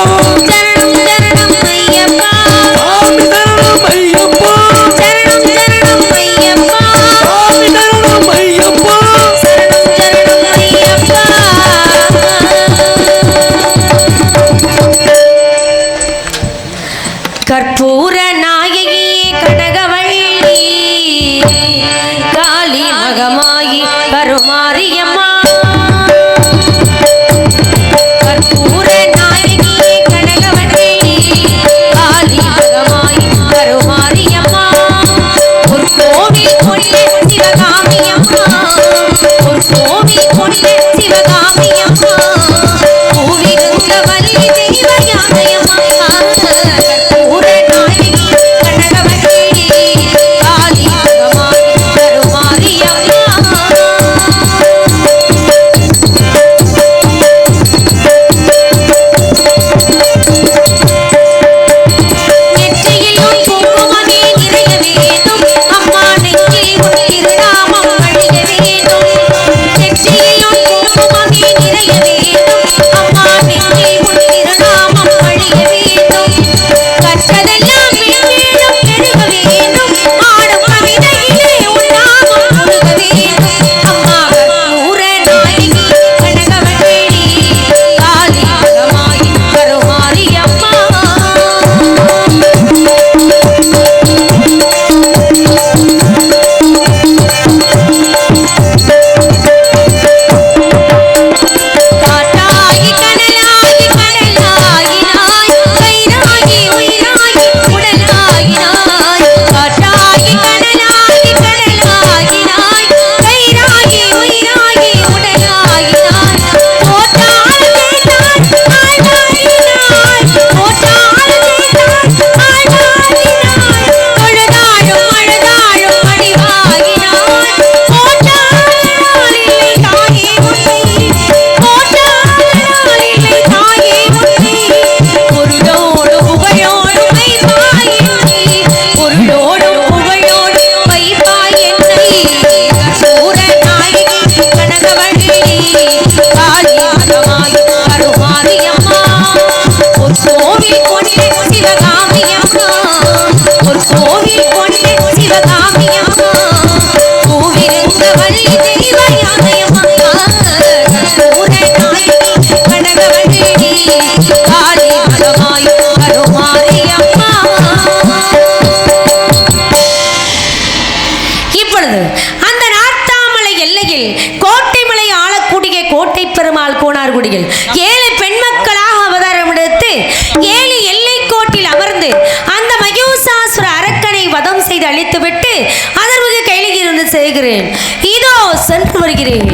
சரணம் சரணம் ஐயப்பா சாமி சரணம் ஐயப்பா சரணம் சரணம் ஐயப்பா சாமி சரணம் ஐயப்பா சரணம் சரணம் ஐயப்பா கற்பூர நாயகியே கனகவள்ளி காளி மகமாயி கருமாரியம்மா கற்பூர நாயகியே கனகவள்ளி காளி மகமாயி கருமாரியம்மா ஒரு கோவில் கொண்ட சிவகாமியம்மா ஒரு கோவில் கொண்ட சிவகாமியம்மா பூவிருந்த வள்ளி தெய்வயானையம்மா கற்பூர நாயகி கனகவள்ளி காளி மகமாயி கருமாரியம்மா நெற்றியிலும் குங்குமமே நிறைய வேண்டும் அம்மா நெற்றில் உன் திருநாமம் அழிய வேண்டும் நெற்றியிலும் குங்குமமே நிறைய வேண்டும் அம்மா நெற்றில் உன் திருநாமம் அழிய வேண்டும் கற்றதெல்லாம் மென்மேலும் பெருக வேண்டும் ஆடும் கவிதையிலே உன் நாமம் முருக வேண்டும் அம்மா கற்பூர நாயகி கனகவள்ளி காளி மகமாயி கருமாரியம்மா காட்டாகி கனலாகி கடலாகினாய் கயிறாகி உயிராகி உடலாகினாய் காட்டாகி கனலாகி கடலாகினாய் கயிறாகி உயிராகி உடலாகினாய் போட்டால் தேய்த்தாய் ஆழ்வாரினாய் போட்டால் தேய்த்தாய் ஆழ்வாரினாய் தொழுதாழும் அழுதாழும் அடிவாகினாய் போட்டால் இல்லை தாயே உன்னை போட்டால் இல்லை தாயே உன்னை பொருளோடு புகழோடு வைப்பாய் என்னை பொருளோடு புகழோடு வைப்பாய் என்னை கற்பூர நாயகி கனகவள்ளி காளி மகமாயி கருமாரியம்மா ஒரு கோவில் கொண்ட சிவகாமியம்மா ஒரு கோவில் கொண்ட சிவகாமியம்மா பூவிருந்த வள்ளி தெய்வயானையம்மா கற்பூர நாயகி கனகவள்ளி காளி மகமாயி கருமாரியம்மா இப்பொழுது அந்த நார்த்தாமலை எல்லையில் கோட்டைமலை ஆளக்கூடிய கோட்டை பெருமாள் கோனார்குடியில் 7 பெண்மக்களாக அவதாரம் எடுத்து 7 எல்லை கோட்டில் அமர்ந்து அந்த மயூசாசுர அரக்கனை வதம் செய்து அழித்துவிட்டு அதற்கு கையில் இருந்து செய்கிறேன் இதோ சென்று வருகிறேன்.